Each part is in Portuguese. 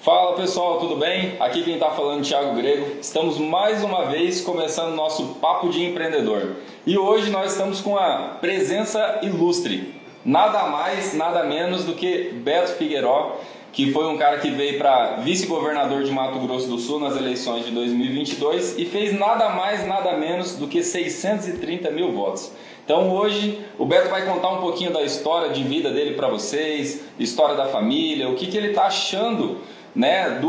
Fala pessoal, tudo bem? Aqui quem está falando é Thiago Grego. Estamos mais uma vez começando nosso Papo de Empreendedor. E hoje nós estamos com a presença ilustre. Nada mais, nada menos do que Beto Figueiró, que foi um cara que veio para vice-governador de Mato Grosso do Sul nas eleições de 2022 e fez nada mais, nada menos do que 630 mil votos. Então hoje o Beto vai contar um pouquinho da história de vida dele para vocês, história da família, o que ele está achando, né,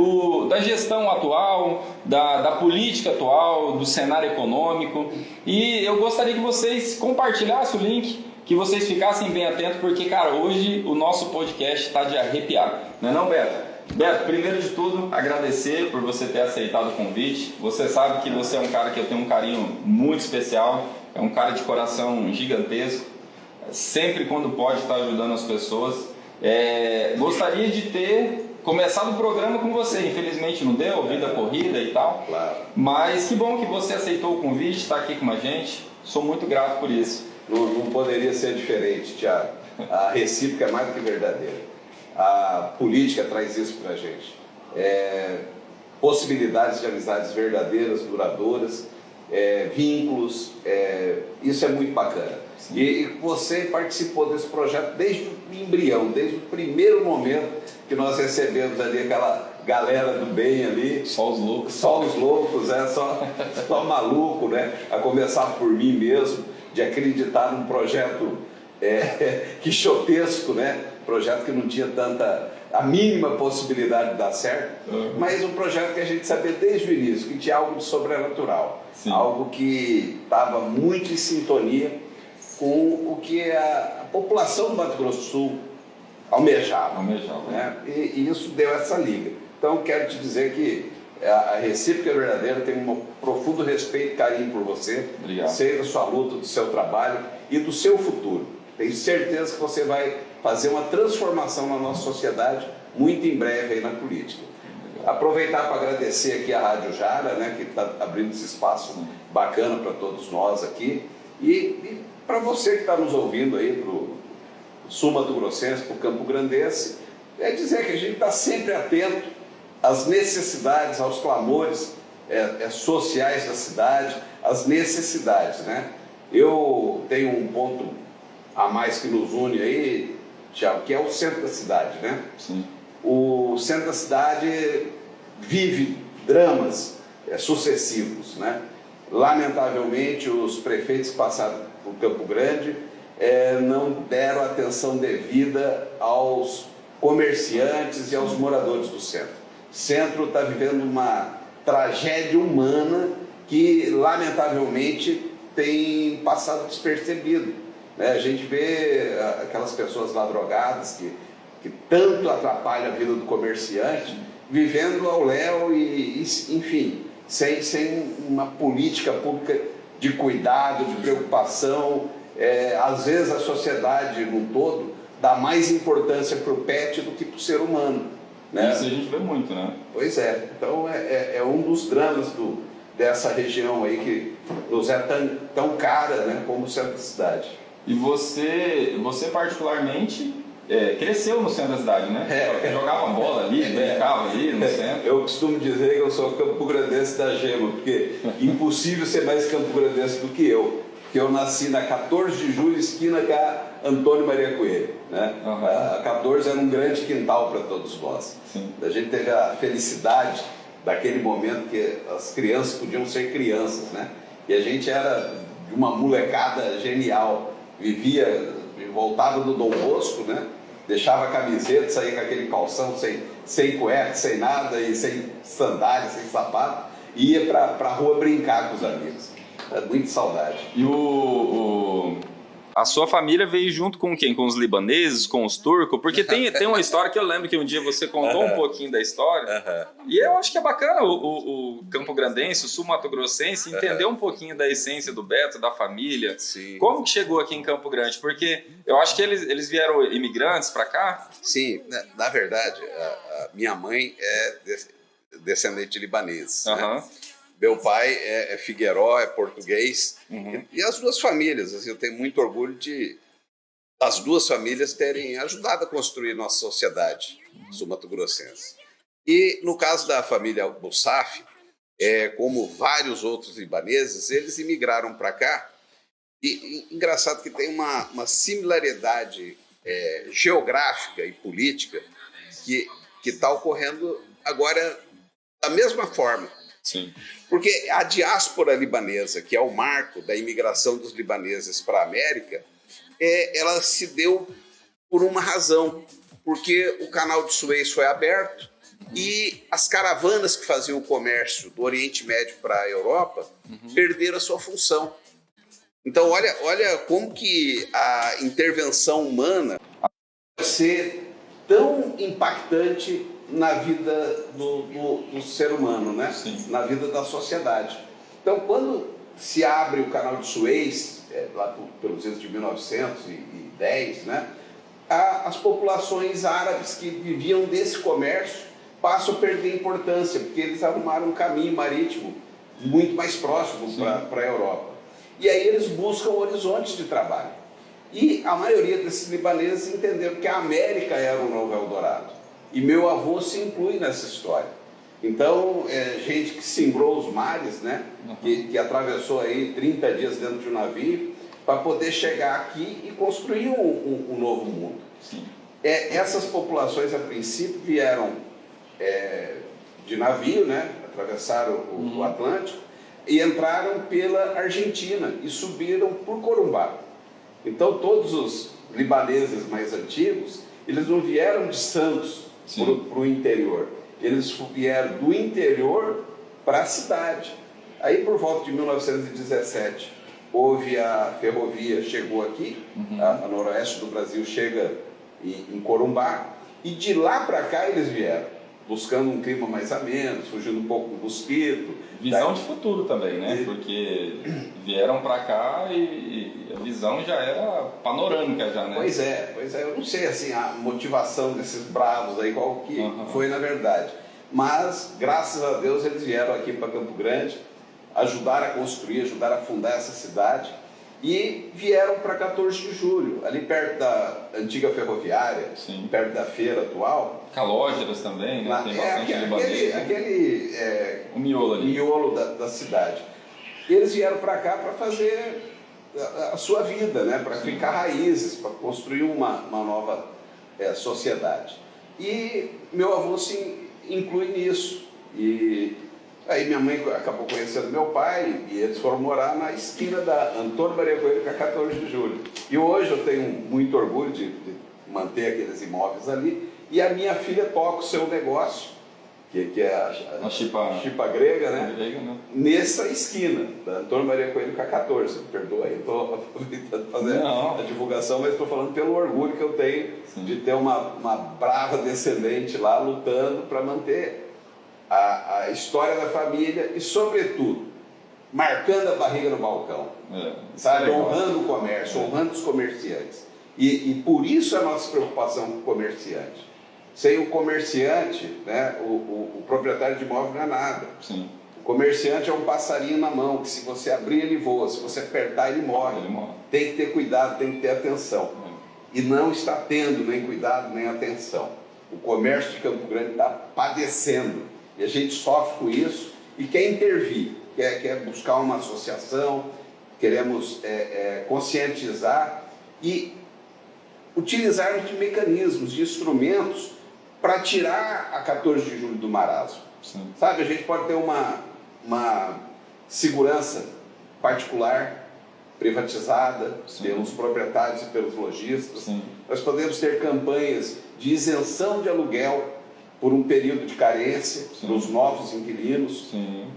da gestão atual, da política atual, do cenário econômico. E eu gostaria que vocês compartilhassem o link, que vocês ficassem bem atentos, porque, cara, hoje o nosso podcast está de arrepiar. Não é não, Beto? Beto, primeiro de tudo, agradecer por você ter aceitado o convite. Você sabe que você é um cara que eu tenho um carinho muito especial, é um cara de coração gigantesco, sempre quando pode estar ajudando as pessoas. Gostaria de ter começado o programa com você, infelizmente não deu, vida corrida e tal. Claro. Mas que bom que você aceitou o convite, está aqui com a gente, sou muito grato por isso. Não poderia ser diferente, Thiago. A recíproca é mais do que verdadeira. A política traz isso para a gente. Possibilidades de amizades verdadeiras, duradouras, vínculos, isso é muito bacana. E você participou desse projeto desde o embrião, desde o primeiro momento que nós recebemos ali aquela galera do bem ali. Só os loucos. Só os loucos, só maluco, né? A começar por mim mesmo, de acreditar num projeto quixotesco, né? Projeto que não tinha a mínima possibilidade de dar certo, mas um projeto que a gente sabia desde o início que tinha algo de sobrenatural. Sim. Algo que estava muito em sintonia com o que a população do Mato Grosso do Sul almejava. Né? E isso deu essa liga. Então quero te dizer que a recíproca é verdadeira, tem um profundo respeito e carinho por você. Obrigado. Sei da sua luta, do seu trabalho e do seu futuro. Tenho certeza que você vai fazer uma transformação na nossa sociedade muito em breve aí na política. Aproveitar para agradecer aqui a Rádio Jara, né, que está abrindo esse espaço bacana para todos nós aqui. E para você que está nos ouvindo aí, para o Sul Mato Grossense, para o Campo Grandense, dizer que a gente está sempre atento às necessidades, aos clamores sociais da cidade, às necessidades, né? Eu tenho um ponto a mais que nos une aí, Thiago, que é o centro da cidade, né? Sim. O centro da cidade vive dramas sucessivos, né? Lamentavelmente, os prefeitos que passaram por Campo Grande não deram atenção devida aos comerciantes e aos moradores do centro. O centro está vivendo uma tragédia humana que, lamentavelmente, tem passado despercebido. A gente vê aquelas pessoas lá drogadas que tanto atrapalham a vida do comerciante, vivendo ao léu e enfim, sem uma política pública de cuidado, de preocupação. Às vezes a sociedade no todo dá mais importância para o pet do que para o ser humano. Né? Isso a gente vê muito, né? Pois é. Então é um dos dramas dessa região aí que nos é tão cara, né, como o centro da cidade. E você particularmente cresceu no centro da cidade, né? Jogava bola ali, brincava ali no centro. Eu costumo dizer que eu sou campo-grandense da gema, porque impossível ser mais campo-grandense do que eu. Porque eu nasci na 14 de julho, esquina com a Antônio Maria Coelho. Né? A 14 era um grande quintal para todos nós. Sim. A gente teve a felicidade daquele momento que as crianças podiam ser crianças, né? E a gente era de uma molecada genial. Voltava do Dom Bosco, né? Deixava a camiseta, saía com aquele calção sem cueca, sem nada, e sem sandália, sem sapato, e ia para a rua brincar com os amigos. Muita saudade. E a sua família veio junto com quem? Com os libaneses, com os turcos? Porque tem uma história que eu lembro que um dia você contou um pouquinho da história. E eu acho que é bacana o Campo Grandense, o Sul Mato Grossense, entender um pouquinho da essência do Beto, da família. Sim. Como que chegou aqui em Campo Grande? Porque eu acho que eles vieram imigrantes para cá. Sim, na verdade, a minha mãe é descendente de libanês. Né? Meu pai é Figueiró, é português, e as duas famílias, assim, eu tenho muito orgulho das duas famílias terem ajudado a construir nossa sociedade sul-mato-grossense. E no caso da família Boussaf, como vários outros libaneses, eles imigraram para cá. E engraçado que tem uma similaridade geográfica e política que está ocorrendo agora da mesma forma. Sim. Porque a diáspora libanesa, que é o marco da imigração dos libaneses para a América, ela se deu por uma razão, porque o canal de Suez foi aberto e as caravanas que faziam o comércio do Oriente Médio para a Europa perderam a sua função. Então, olha como que a intervenção humana pode ser tão impactante na vida do ser humano, né? Sim. Na vida da sociedade. Então, quando se abre o canal de Suez, lá pelos anos de 1910, né? As populações árabes que viviam desse comércio passam a perder importância, porque eles arrumaram um caminho marítimo muito mais próximo para a Europa. E aí eles buscam horizontes de trabalho. E a maioria desses libaneses entenderam que a América era o novo Eldorado. E meu avô se inclui nessa história. Então, gente que simbrou os mares, né? Que atravessou aí 30 dias dentro de um navio para poder chegar aqui e construir um novo mundo. Sim. Essas populações, a princípio, vieram de navio, né? Atravessaram o Atlântico e entraram pela Argentina e subiram por Corumbá. Então, todos os libaneses mais antigos, eles não vieram de Santos para o interior. Eles vieram do interior para a cidade. Aí, por volta de 1917, houve a ferrovia, chegou aqui, a noroeste do Brasil chega em Corumbá, e de lá para cá eles vieram, buscando um clima mais ameno, fugindo um pouco do mosquito. Visão de futuro também, né? Porque vieram para cá e a visão já era panorâmica já, né? Pois é. Eu não sei assim a motivação desses bravos aí, qual que foi na verdade. Mas, graças a Deus, eles vieram aqui para Campo Grande, ajudaram a construir, ajudaram a fundar essa cidade. E vieram para 14 de julho, ali perto da antiga ferroviária, perto da feira atual. Calógeras também, né? Tem bastante libanês. O miolo ali. Miolo da cidade. E eles vieram para cá para fazer a sua vida, né? Para ficar raízes, para construir uma nova sociedade. E meu avô se inclui nisso. E aí minha mãe acabou conhecendo meu pai e eles foram morar na esquina da Antônio Maria Coelho com a 14 de julho. E hoje eu tenho muito orgulho de manter aqueles imóveis ali. E a minha filha toca o seu negócio, que é a Chipa Grega, né? Nessa esquina da Antônio Maria Coelho com a 14. Perdoa aí, estou aproveitando fazer a divulgação, mas estou falando pelo orgulho que eu tenho de ter uma brava descendente lá lutando para manter a história da família e, sobretudo, marcando a barriga no balcão, sabe? Honrando o comércio, honrando os comerciantes. E por isso a nossa preocupação com o comerciante. Sem o comerciante, né, o proprietário de imóvel não é nada. Sim. O comerciante é um passarinho na mão, que se você abrir ele voa, se você apertar ele morre. Tem que ter cuidado, tem que ter atenção. E não está tendo nem cuidado nem atenção. O comércio de Campo Grande está padecendo. E a gente sofre com isso e quer intervir, quer buscar uma associação, queremos conscientizar e utilizar de mecanismos, de instrumentos para tirar a 14 de julho do marasmo. Sabe, a gente pode ter uma segurança particular, privatizada pelos proprietários e pelos lojistas. Nós podemos ter campanhas de isenção de aluguel por um período de carência dos novos inquilinos,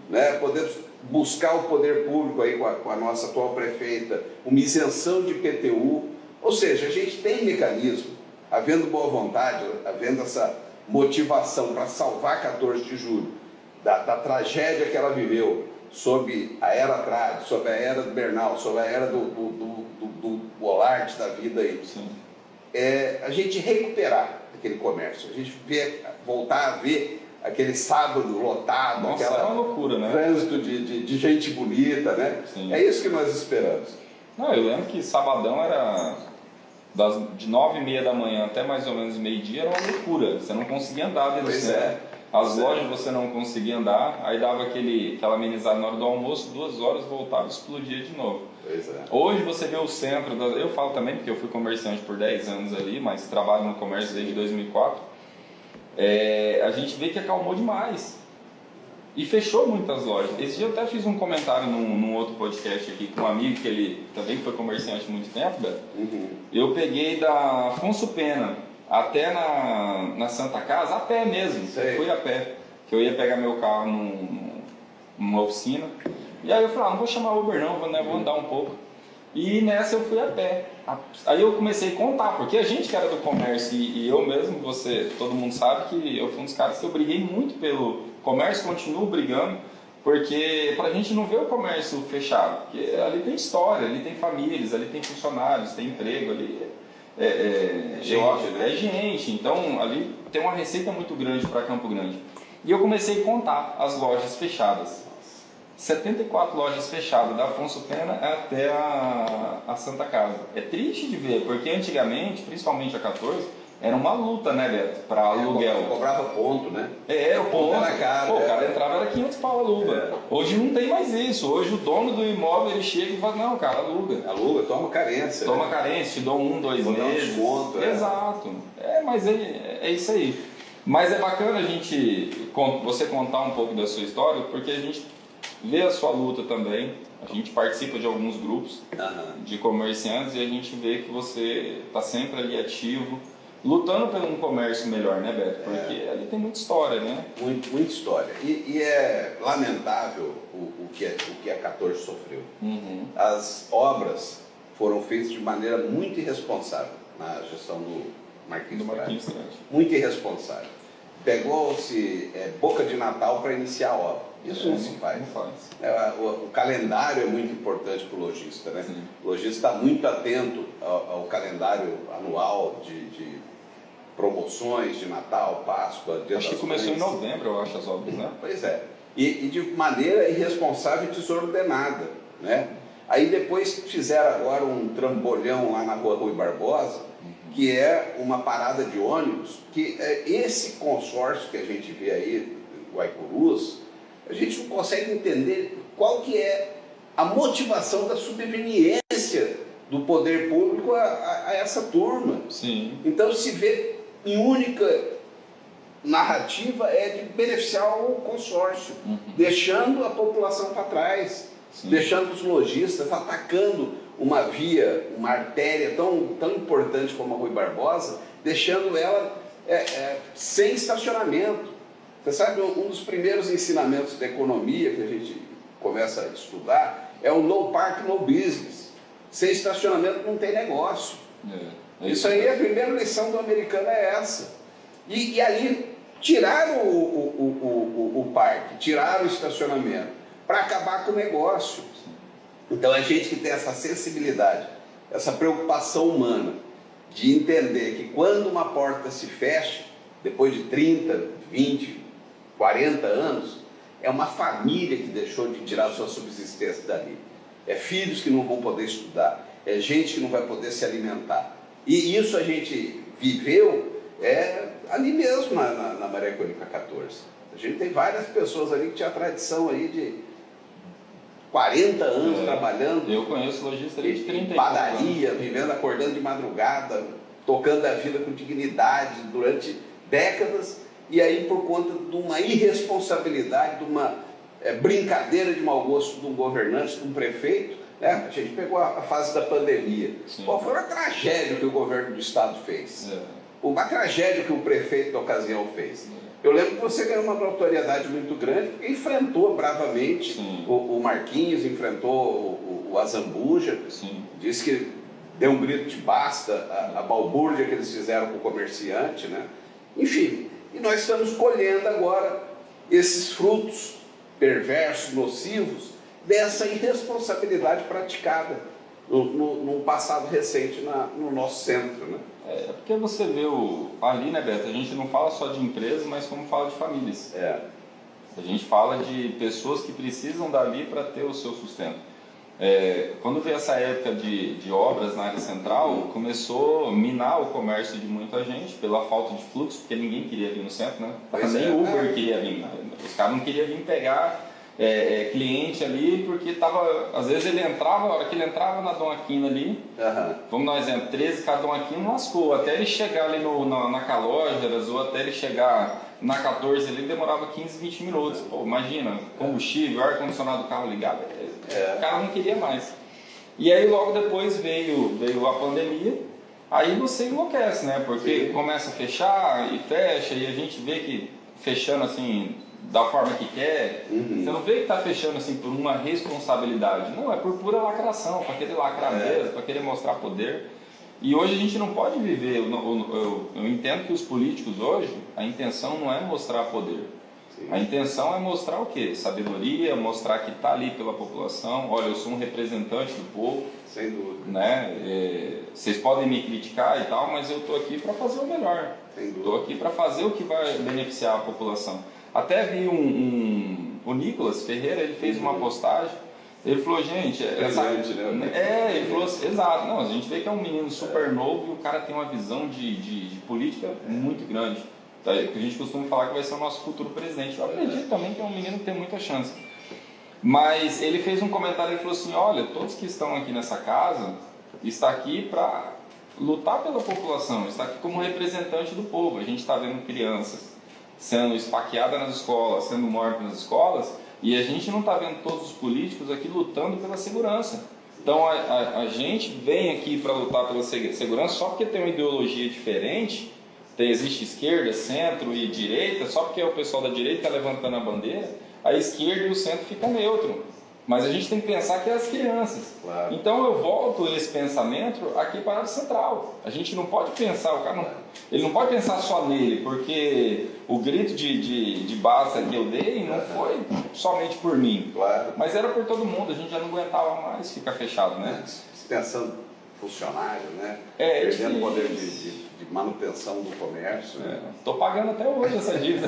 né? Podemos buscar o poder público aí com a nossa atual prefeita, uma isenção de IPTU, ou seja, a gente tem mecanismo, havendo boa vontade, havendo essa motivação para salvar 14 de julho da tragédia que ela viveu sob a era Trade, sob a era do Bernal, sob a era do Bollard da vida aí. A gente recuperar aquele comércio, a gente voltar a ver aquele sábado lotado, Nossa, aquela é uma loucura, né? Trânsito de gente bonita, né? É isso que nós esperamos. Não, eu lembro que sabadão era de 9h30 da manhã até mais ou menos meio-dia, era uma loucura, você não conseguia andar dentro do centro. as lojas você não conseguia andar, aí dava aquela amenizada na hora do almoço, 2 horas voltava e explodia de novo. Pois é. Hoje você vê o centro, eu falo também porque eu fui comerciante por 10 anos ali, mas trabalho no comércio desde 2004, a gente vê que acalmou demais. E fechou muitas lojas. Esse dia eu até fiz um comentário num outro podcast aqui com um amigo que ele também foi comerciante há muito tempo, Beto. Eu peguei da Afonso Pena até na Santa Casa, a pé mesmo. Fui a pé, que eu ia pegar meu carro numa oficina. E aí eu falei, não vou chamar Uber não, vou andar um pouco. E nessa eu fui a pé. Aí eu comecei a contar, porque a gente que era do comércio e eu mesmo, todo mundo sabe que eu fui um dos caras que eu briguei muito pelo comércio, continuo brigando, porque pra gente não ver o comércio fechado, porque ali tem história, ali tem famílias, ali tem funcionários, tem emprego, ali é gente, então ali tem uma receita muito grande para Campo Grande. E eu comecei a contar as lojas fechadas. 74 lojas fechadas, da Afonso Pena até a Santa Casa. É triste de ver, porque antigamente, principalmente a 14, era uma luta, né, Beto, para aluguel. Cobrava ponto, né? O ponto. Era caro. O cara entrava, era 500 pau aluga. Hoje não tem mais isso. Hoje o dono do imóvel, ele chega e fala, não, cara, aluga. Aluga, toma carência. Toma carência, te dou 1, 2 meses. Dar um desconto. Exato. Mas é isso aí. Mas é bacana você contar um pouco da sua história, porque a gente vê a sua luta também, a gente participa de alguns grupos de comerciantes e a gente vê que você está sempre ali ativo, lutando por um comércio melhor, né, Beto? Porque ali tem muita história, né? Muita história. E é lamentável o que a 14 sofreu. As obras foram feitas de maneira muito irresponsável na gestão do Marquinhos Trade. Muito irresponsável. Pegou-se boca de Natal para iniciar a obra. Isso não se faz. O calendário é muito importante para o lojista, né? Sim. O lojista está muito atento ao calendário anual de promoções de Natal, Páscoa, Dia das Mães. Acho que começou em novembro, eu acho, as obras, né? Pois é. E de maneira irresponsável e desordenada, né? Aí depois fizeram agora um trambolhão lá na rua Rui Barbosa, que é uma parada de ônibus, que esse consórcio que a gente vê aí, Guaicurus, a gente não consegue entender qual que é a motivação da subveniência do poder público a essa turma. Sim. Então se vê em única narrativa de beneficiar o consórcio, deixando a população para trás, deixando os lojistas, atacando uma via, uma artéria tão importante como a Rui Barbosa, deixando ela sem estacionamento. Você sabe, um dos primeiros ensinamentos da economia que a gente começa a estudar é o no park, no business. Sem estacionamento não tem negócio. Isso aí, a primeira lição do americano é essa. E ali tiraram o parque, tiraram o estacionamento para acabar com o negócio. Então a gente que tem essa sensibilidade, essa preocupação humana de entender que quando uma porta se fecha, depois de 30, 20, 40 anos, é uma família que deixou de tirar sua subsistência dali. É filhos que não vão poder estudar, é gente que não vai poder se alimentar. E isso a gente viveu ali mesmo na Maria Clínica 14. A gente tem várias pessoas ali que tinha tradição aí de 40 anos trabalhando. Eu conheço lojista de 30 padaria, vivendo, acordando de madrugada, tocando a vida com dignidade durante décadas, e aí por conta de uma irresponsabilidade, de uma brincadeira de mau gosto de um governante, de um prefeito, né? A gente pegou a fase da pandemia. Qual foi uma tragédia que o governo do estado fez? Uma tragédia que o prefeito da ocasião fez. Eu lembro que você ganhou uma notoriedade muito grande, porque enfrentou bravamente o Marquinhos, enfrentou o Azambuja, disse que deu um grito de basta, a balbúrdia que eles fizeram com o comerciante, né? Enfim, e nós estamos colhendo agora esses frutos perversos, nocivos, dessa irresponsabilidade praticada no passado recente no nosso centro, né? Porque você vê ali, né, Beto, a gente não fala só de empresas, mas como fala de famílias. A gente fala de pessoas que precisam dali para ter o seu sustento. Quando veio essa época de obras na área central, começou a minar o comércio de muita gente pela falta de fluxo, porque ninguém queria vir no centro, né? Nem o Uber queria vir. Os caras não queriam vir pegar cliente ali, porque às vezes ele entrava, a hora que ele entrava na Dom Aquino ali, vamos dar um exemplo, 13 cada Dom Aquino lascou, até ele chegar ali na Calógeras ou até ele chegar na 14 ali demorava 15, 20 minutos. Pô, imagina, combustível, ar-condicionado do carro ligado, o cara não queria mais. E aí logo depois veio a pandemia, aí você enlouquece, né? Porque começa a fechar e fecha, e a gente vê que fechando assim da forma que quer, você não vê que está fechando assim por uma responsabilidade, não, é por pura lacração, para querer lacrar mesmo, para querer mostrar poder. E hoje a gente não pode viver, eu entendo que os políticos hoje, a intenção não é mostrar poder. A intenção é mostrar o quê? Sabedoria, mostrar que está ali pela população, olha, eu sou um representante do povo. Sem dúvida. Né? Vocês podem me criticar e tal, mas eu estou aqui para fazer o melhor. Estou aqui para fazer o que vai beneficiar a população. Até vi o Nicolas Ferreira, ele fez uma postagem, ele falou, gente... Ele falou assim, exato, não, a gente vê que é um menino super novo e o cara tem uma visão de política muito grande. A gente costuma falar que vai ser o nosso futuro presidente. Eu acredito também que é um menino que tem muita chance. Mas ele fez um comentário e falou assim, olha, todos que estão aqui nessa casa estão aqui para lutar pela população, está aqui como representante do povo. A gente está vendo crianças sendo esfaqueadas nas escolas, sendo mortas nas escolas, e a gente não está vendo todos os políticos aqui lutando pela segurança. Então a gente vem aqui para lutar pela segurança só porque tem uma ideologia diferente. Existe esquerda, centro e direita, só porque o pessoal da direita está levantando a bandeira, a esquerda e o centro ficam neutro. Mas a gente tem que pensar que é as crianças. Claro. Então eu volto esse pensamento aqui para a área central. A gente não pode pensar, ele não pode pensar só nele, porque o grito de basta que eu dei não foi somente por mim, mas era por todo mundo. A gente já não aguentava mais ficar fechado, né? Pensando funcionário, né? Perdendo o poder de manutenção do comércio. Estou pagando até hoje essa dívida.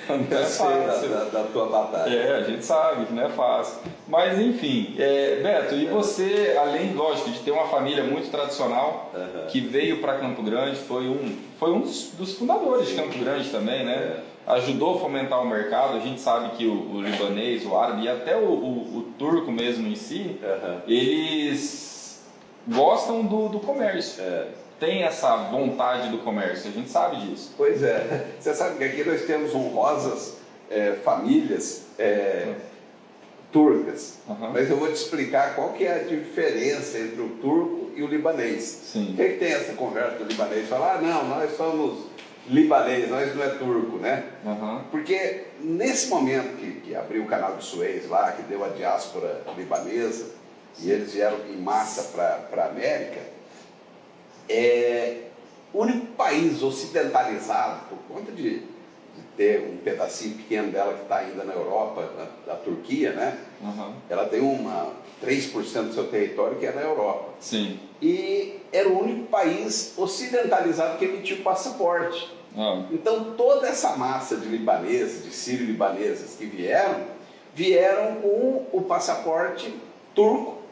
Não é fácil. Da tua batalha. A gente sabe que não é fácil. Mas enfim, Beto, e você, além, lógico, de ter uma família muito tradicional, que veio para Campo Grande, foi um dos fundadores de Campo Grande também, né? Ajudou a fomentar o mercado. A gente sabe que o libanês, o árabe e até o turco mesmo em si, eles gostam do comércio. Tem essa vontade do comércio, a gente sabe disso. Pois é, você sabe que aqui nós temos honrosas famílias turcas, mas eu vou te explicar qual que é a diferença entre o turco e o libanês. Sim. Quem tem essa conversa do libanês fala, não, nós somos libanês, nós não é turco, né? Porque nesse momento que abriu o canal de Suez lá, que deu a diáspora libanesa, e eles vieram em massa para a América, o único país ocidentalizado, por conta de ter um pedacinho pequeno dela que está ainda na Europa, da Turquia, né? Ela tem 3% do seu território que é na Europa. Sim. E era o único país ocidentalizado que emitiu passaporte. Então toda essa massa de libaneses, de sírio-libaneses que vieram com o passaporte turco.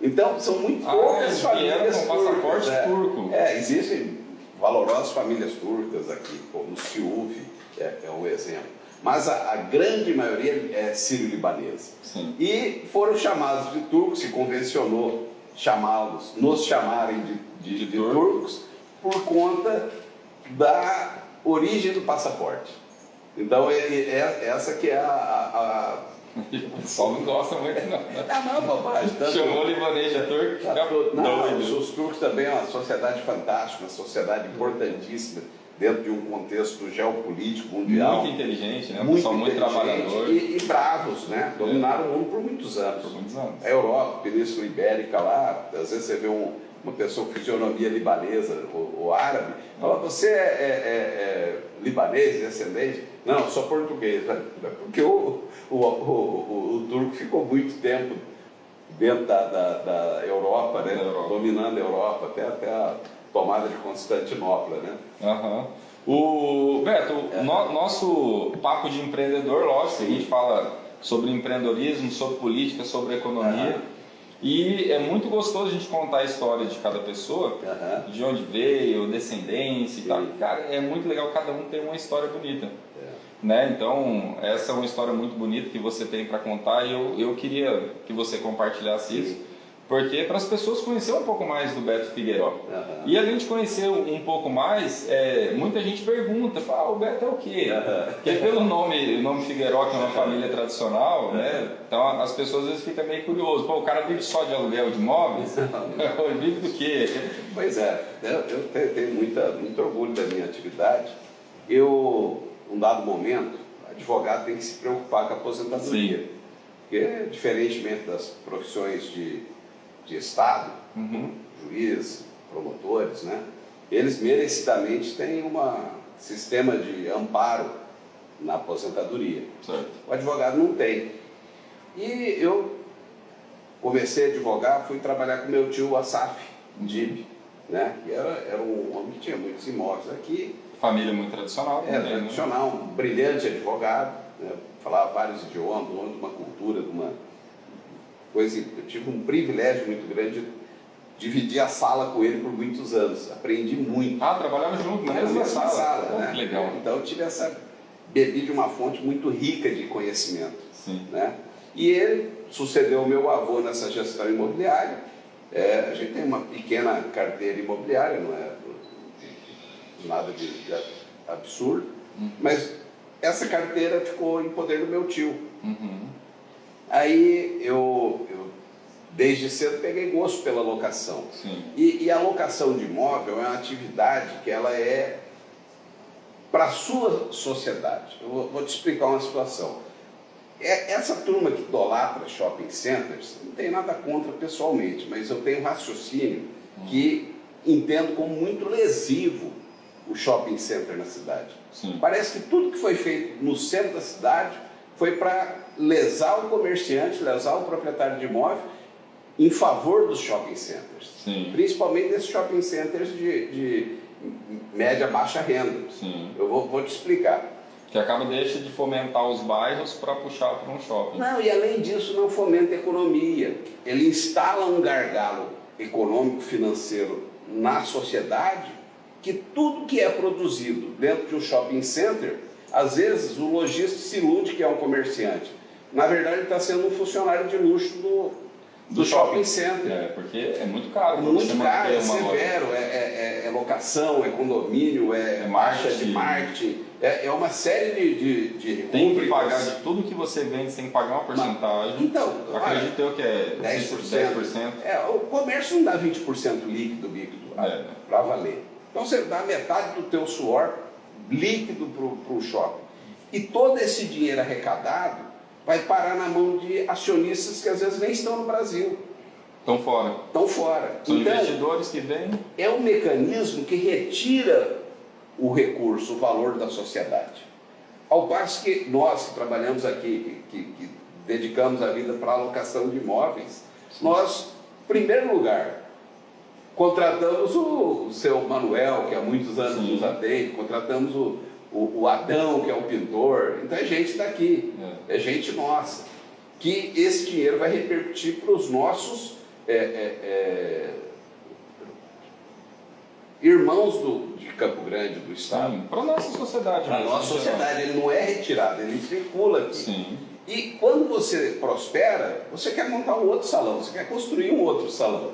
Então, são muito poucas famílias com passaporte turco. Existem valorosas famílias turcas aqui, como o Siuf é um exemplo. Mas a grande maioria é sírio-libanesa. E foram chamados de turcos, se convencionou nos chamarem de turcos, por conta da origem do passaporte. Então, essa que é O pessoal não gosta muito, não. Não, bobagem. Chamou o libanês de turco, os turcos também é uma sociedade fantástica, uma sociedade importantíssima dentro de um contexto geopolítico mundial. Muito inteligente, né? Um pessoal muito trabalhador. E bravos, né? Dominaram o mundo por muitos anos. A Europa, a Península Ibérica lá, às vezes você vê uma pessoa com fisionomia libanesa ou árabe, fala, você é libanês, descendente? Não, eu sou português. Porque o turco ficou muito tempo dentro da Europa, né? Dominando a Europa, até a tomada de Constantinopla, né? Beto, nosso papo de empreendedor, lógico, a gente fala sobre empreendedorismo, sobre política, sobre economia. E é muito gostoso a gente contar a história de cada pessoa, de onde veio, descendência e tal. Cara, é muito legal, cada um tem uma história bonita. Né? Então, essa é uma história muito bonita que você tem para contar e eu queria que você compartilhasse isso, porque para as pessoas conhecerem um pouco mais do Beto Figueiró. E além de conhecer um pouco mais, muita gente pergunta, fala, o Beto é o quê? Porque pelo nome, o nome Figueiró, que é uma família tradicional, né? Então as pessoas às vezes ficam meio curiosas, pô, o cara vive só de aluguel de imóveis? Ele vive do quê? Pois é, eu tenho muito orgulho da minha atividade. Num dado momento, o advogado tem que se preocupar com a aposentadoria. Sim. Porque, diferentemente das profissões de Estado, juiz, promotores, né, eles merecidamente têm um sistema de amparo na aposentadoria. Certo. O advogado não tem. E eu comecei a advogar, fui trabalhar com meu tio Asaf Dib, né, que era um homem que tinha muitos imóveis aqui. Família muito tradicional. Tradicional, um brilhante advogado, né? Falava vários idiomas, dono de uma cultura, de uma coisa. Eu tive um privilégio muito grande de dividir a sala com ele por muitos anos. Aprendi muito. Ah, trabalhava junto na mesma sala. Né? Que legal. Então eu tive bebi de uma fonte muito rica de conhecimento. Sim. Né? E ele sucedeu o meu avô nessa gestão imobiliária. A gente tem uma pequena carteira imobiliária, não é nada de absurdo, mas essa carteira ficou em poder do meu tio. Aí eu desde cedo peguei gosto pela locação. E a locação de imóvel é uma atividade que ela é para a sua sociedade. Eu vou te explicar uma situação. Essa turma que idolatra shopping centers, não tem nada contra pessoalmente, mas eu tenho um raciocínio que entendo como muito lesivo o shopping center na cidade. Parece que tudo que foi feito no centro da cidade foi para lesar o comerciante, lesar o proprietário de imóvel em favor dos shopping centers. Principalmente desses shopping centers de média baixa renda. Eu vou te explicar. Que acaba deixando de fomentar os bairros para puxar para um shopping. Não, e além disso não fomenta a economia. Ele instala um gargalo econômico financeiro na sociedade, que tudo que é produzido dentro de um shopping center, às vezes o lojista se ilude que é um comerciante. Na verdade, ele está sendo um funcionário de luxo do shopping center. Porque é muito caro. Muito caro, é severo, é locação, é condomínio, é marcha de marketing, é uma série de recursos. Tem que pagar de tudo que você vende, tem que pagar uma porcentagem. Então, acredito eu que é 10%. O comércio não dá 20% líquido para valer. Então você dá metade do teu suor líquido para o shopping. E todo esse dinheiro arrecadado vai parar na mão de acionistas que às vezes nem estão no Brasil. Estão fora. São então, investidores que vêm. É um mecanismo que retira o recurso, o valor da sociedade. Ao passo que nós que trabalhamos aqui, que dedicamos a vida para a alocação de imóveis, nós, em primeiro lugar, contratamos o seu Manuel, que há muitos anos nos atende, contratamos o Adão, que é o pintor. Então é gente daqui, é gente nossa, que esse dinheiro vai repercutir para os nossos irmãos de Campo Grande, do Estado. Para a nossa sociedade. Para a nossa sociedade, ele não é retirado, ele circula aqui. E quando você prospera, você quer montar um outro salão, você quer construir um outro salão.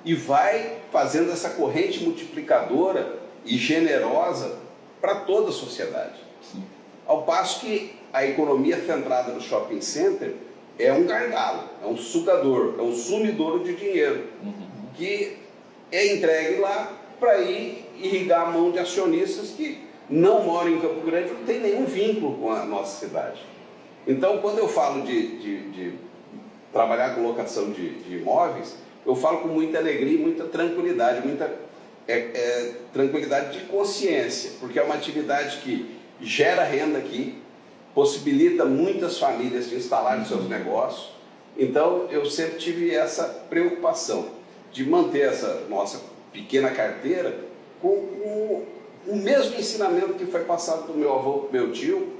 E vai fazendo essa corrente multiplicadora e generosa para toda a sociedade. Ao passo que a economia centrada no shopping center é um gargalo, é um sugador, é um sumidouro de dinheiro, que é entregue lá para ir irrigar a mão de acionistas que não moram em Campo Grande, não tem nenhum vínculo com a nossa cidade. Então, quando eu falo de trabalhar com locação de imóveis, eu falo com muita alegria e muita tranquilidade, tranquilidade de consciência, porque é uma atividade que gera renda aqui, possibilita muitas famílias de instalarem seus negócios. Então, eu sempre tive essa preocupação de manter essa nossa pequena carteira com o mesmo ensinamento que foi passado do meu avô para o meu tio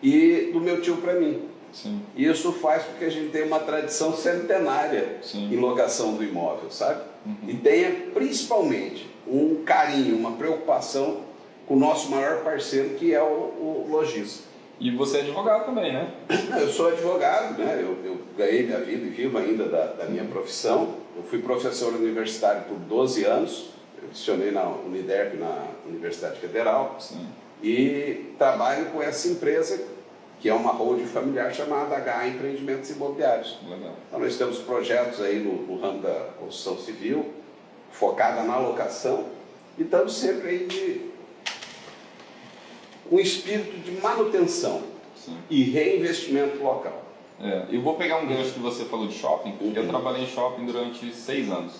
e do meu tio para mim. Sim. E isso faz com que a gente tenha uma tradição centenária Sim. em locação do imóvel, sabe? E tenha principalmente um carinho, uma preocupação com o nosso maior parceiro, que é o lojista. E você é advogado também, né? Eu sou advogado, né? Eu ganhei minha vida e vivo ainda da minha profissão. Eu fui professor universitário por 12 anos, eu lecionei na Uniderp, na Universidade Federal. Sim. E trabalho com essa empresa, que é uma holding familiar chamada HA Empreendimentos Imobiliários. Legal. Então nós temos projetos aí no ramo da construção civil, focada na locação, e estamos sempre aí com espírito de manutenção. Sim. E reinvestimento local. Eu vou pegar um gancho que você falou de shopping. Eu trabalhei em shopping durante 6 anos.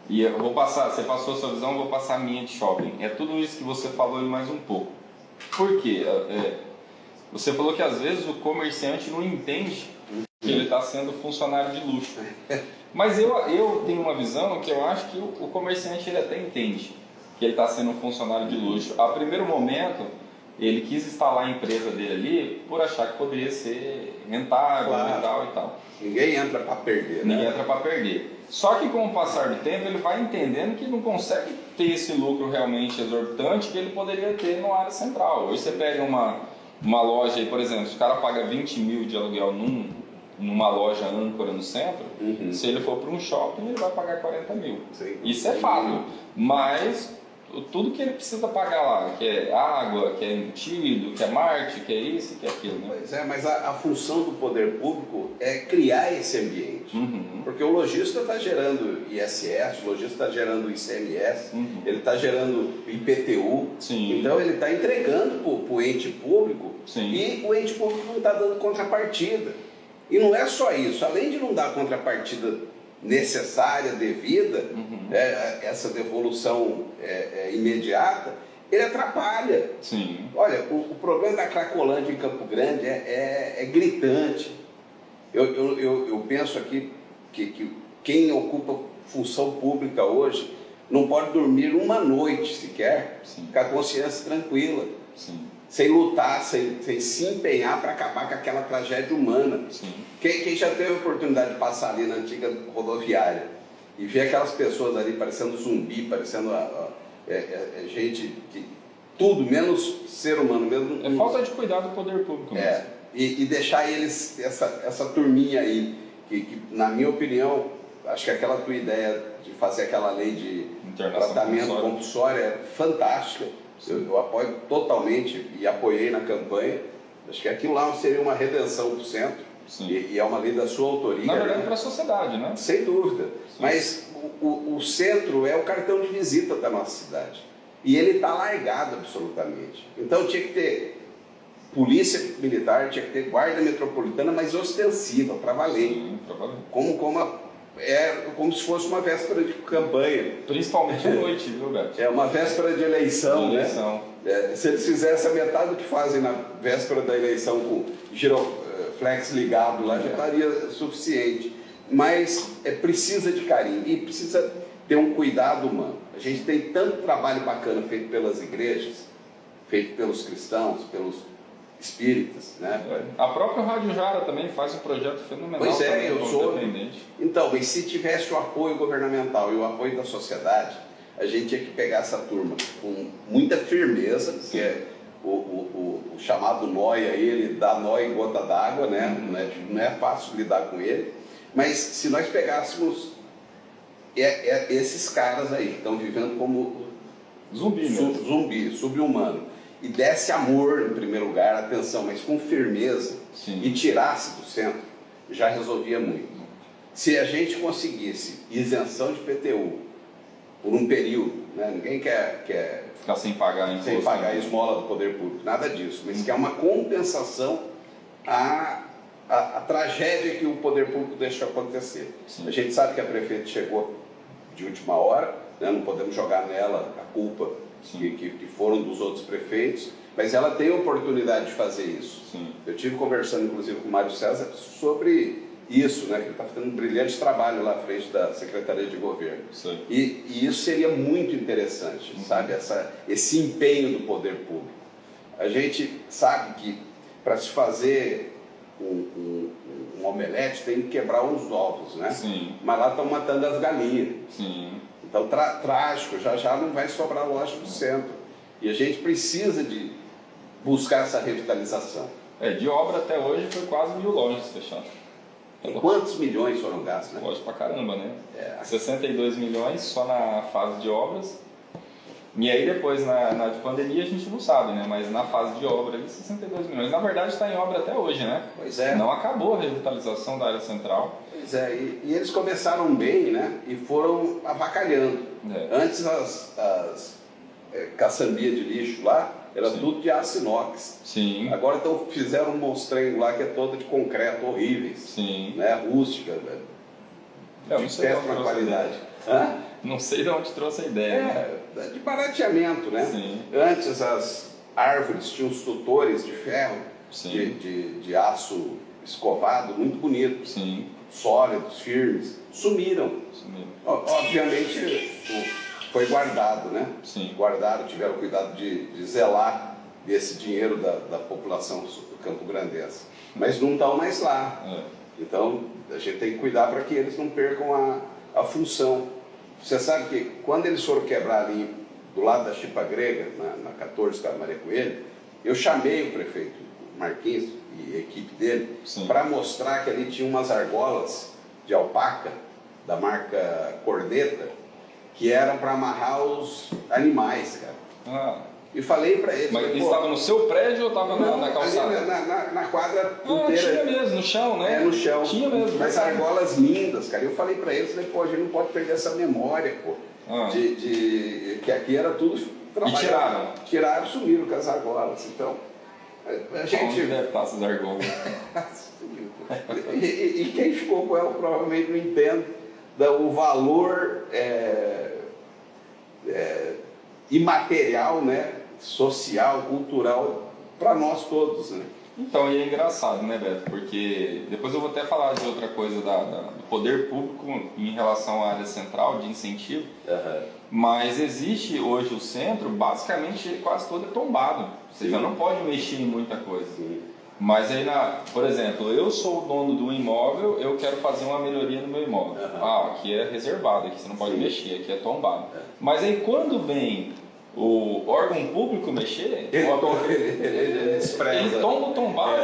E eu vou passar, você passou a sua visão, eu vou passar a minha de shopping. É tudo isso que você falou e mais um pouco. Por quê? Você falou que às vezes o comerciante não entende que ele está sendo funcionário de luxo. Mas eu tenho uma visão que eu acho que o comerciante ele até entende que ele está sendo um funcionário de luxo. A primeiro momento, ele quis instalar a empresa dele ali por achar que poderia ser rentável, Claro. e tal. Ninguém entra para perder, Ninguém né? entra para perder. Só que com o passar do tempo ele vai entendendo que não consegue ter esse lucro realmente exorbitante que ele poderia ter no área central. Hoje você pega uma loja aí, por exemplo, se o cara paga 20 mil de aluguel numa loja âncora no centro, se ele for para um shopping ele vai pagar 40 mil. Sim. Isso é fato. Mas tudo que ele precisa pagar lá, que é água, que é embutido, que é marketing, que é isso, que é aquilo, né? Pois é, mas a função do poder público é criar esse ambiente. Porque o lojista está gerando ISS, o lojista está gerando ICMS, ele está gerando IPTU. Sim. Então ele está entregando para o ente público. Sim. E o ente público não está dando contrapartida. E não é só isso, além de não dar contrapartida necessária, devida, essa devolução imediata, ele atrapalha. Sim. Olha, o problema da Cracolândia em Campo Grande é gritante. Eu penso aqui que quem ocupa função pública hoje não pode dormir uma noite sequer, Sim. com a consciência tranquila, Sim. sem lutar, sem se empenhar para acabar com aquela tragédia humana. Sim. Quem já teve a oportunidade de passar ali na antiga rodoviária e ver aquelas pessoas ali parecendo zumbi, parecendo gente que tudo menos ser humano mesmo. É falta de cuidado do poder público mesmo. E deixar eles, essa turminha aí, que na minha opinião, acho que aquela tua ideia de fazer aquela lei de tratamento compulsório é fantástica. Eu apoio totalmente e apoiei na campanha. Acho que aquilo lá seria uma redenção do centro. E é uma lei da sua autoria. Na verdade, né? para a sociedade, né? Sem dúvida. Sim. Mas o centro é o cartão de visita da nossa cidade. E ele está largado absolutamente. Então tinha que ter polícia militar, tinha que ter guarda metropolitana, mas ostensiva, para valer. Sim, para valer. Como se fosse uma véspera de campanha. Principalmente à noite, viu, Beto? É uma véspera de eleição, De né? eleição. Se eles fizessem a metade do que fazem na véspera da eleição com giroflex ligado lá, já estaria suficiente. Mas precisa de carinho e precisa ter um cuidado humano. A gente tem tanto trabalho bacana feito pelas igrejas, feito pelos cristãos, pelos espíritas, né? A própria Rádio Jara também faz um projeto fenomenal. Pois é, também, eu sou. independente. Então, e se tivesse o apoio governamental e o apoio da sociedade, a gente tinha que pegar essa turma com muita firmeza, que é o chamado NOI aí, ele dá nó em gota d'água, né? Não é fácil lidar com ele. Mas se nós pegássemos esses caras aí, que estão vivendo como zumbi, sub-humano, e desse amor em primeiro lugar, atenção, mas com firmeza, e tirasse do centro, já resolvia muito. Se a gente conseguisse isenção de PTU por um período, né? Ninguém quer ficar sem pagar imposto, sem pagar a esmola do poder público, nada disso, mas quer uma compensação à tragédia que o poder público deixa acontecer. Sim. A gente sabe que a prefeita chegou de última hora, né? Não podemos jogar nela a culpa que foram dos outros prefeitos, mas ela tem a oportunidade de fazer isso. Sim. Eu tive conversando inclusive com o Mário César sobre isso, né? Que ele está fazendo um brilhante trabalho lá à frente da Secretaria de Governo. E isso seria muito interessante, sabe? Esse empenho do poder público. A gente sabe que para se fazer um omelete, tem que quebrar uns ovos, né? Sim. Mas lá estão matando as galinhas. Sim. Então, trágico, já não vai sobrar loja no centro. E a gente precisa de buscar essa revitalização. De obra até hoje foi quase 1.000 lojas fechadas. E quantos milhões foram gastos, né? Loja pra caramba, né? 62 milhões só na fase de obras. E aí depois, na de pandemia, a gente não sabe, né? Mas na fase de obra ali, 62 milhões. Na verdade está em obra até hoje, né? Pois é. Não acabou a revitalização da área central. Pois é, e eles começaram bem, né? E foram avacalhando. Antes as caçambias de lixo lá, era tudo de aço inox. Sim. Agora então fizeram um monstrengo lá que é todo de concreto, horríveis. Sim. Né? Rústica, de péssima qualidade. Hã? Não sei de onde trouxe a ideia. De barateamento, né? Sim. Antes as árvores tinham os tutores de ferro, Sim. de aço escovado, muito bonito. Sim. Sólidos, firmes. Sumiram. Obviamente foi guardado, né? Sim. Guardaram, tiveram cuidado de zelar desse dinheiro da população do Campo Grandense. Mas não estão mais lá. Então a gente tem que cuidar para que eles não percam a função. Você sabe que quando eles foram quebrar ali do lado da Chipa Grega, na 14 Maria Coelho, eu chamei o prefeito Marquinhos e a equipe dele para mostrar que ali tinha umas argolas de alpaca da marca Cordeta que eram para amarrar os animais, cara. E falei para eles... Mas isso estava no seu prédio ou estava na calçada? Na quadra inteira. Tinha mesmo, no chão, né? No chão. Tinha mesmo. Mas argolas lindas, cara. Eu falei para eles, a gente não pode perder essa memória, pô. Que aqui era tudo trabalhado. E tiraram? Tiraram, sumiram com as argolas. Então, a gente... Onde deve estar essas argolas? e quem ficou com ela provavelmente não entende o valor imaterial, né? Social, cultural, para nós todos, né? Então, e é engraçado, né, Beto? Porque depois eu vou até falar de outra coisa do poder público em relação à área central, de incentivo. Mas existe hoje o centro, basicamente ele quase todo é tombado. Você já não pode mexer em muita coisa. Mas aí, por exemplo, eu sou o dono do imóvel, eu quero fazer uma melhoria no meu imóvel. Aqui é reservado, aqui você não pode mexer, aqui é tombado. Mas aí quando vem o órgão público mexer, ele despreza. Ele tomba o tombado.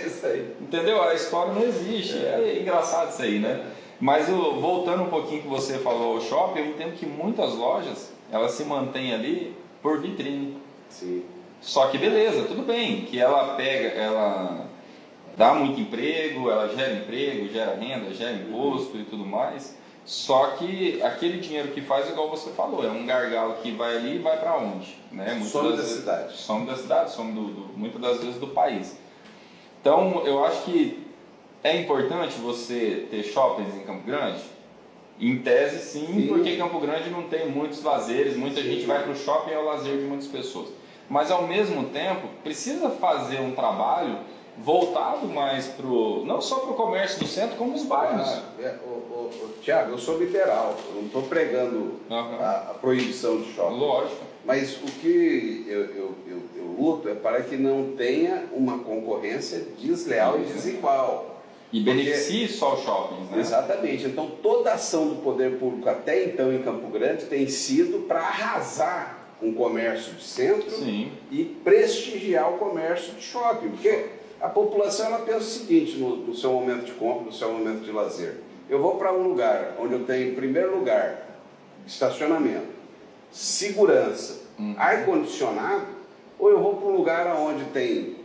Isso aí. Entendeu? A história não existe. É engraçado isso aí, né? Mas voltando um pouquinho que você falou ao shopping, eu entendo que muitas lojas, elas se mantêm ali por vitrine. Sim. Só que beleza, tudo bem, que ela dá muito emprego, ela gera emprego, gera renda, gera imposto e tudo mais. Só que aquele dinheiro que faz, igual você falou, é um gargalo que vai ali e vai para onde? Né? Some da cidade. Some da cidade, some muitas das vezes do país. Então, eu acho que é importante você ter shoppings em Campo Grande? Em tese, sim, porque Campo Grande não tem muitos lazeres, muita gente vai para o shopping, é o lazer de muitas pessoas. Mas, ao mesmo tempo, precisa fazer um trabalho voltado mais não só para o comércio do centro, como os bairros. Tiago, eu sou liberal, eu não estou pregando a proibição de shopping. Lógico. Mas o que eu luto é para que não tenha uma concorrência desleal e desigual. E beneficie só os shoppings, né? Exatamente. Então, toda a ação do poder público até então em Campo Grande tem sido para arrasar um comércio de centro e prestigiar o comércio de shopping. Porque a população ela pensa o seguinte no seu momento de compra, no seu momento de lazer. Eu vou para um lugar onde eu tenho, em primeiro lugar, estacionamento, segurança, ar-condicionado, ou eu vou para um lugar onde tem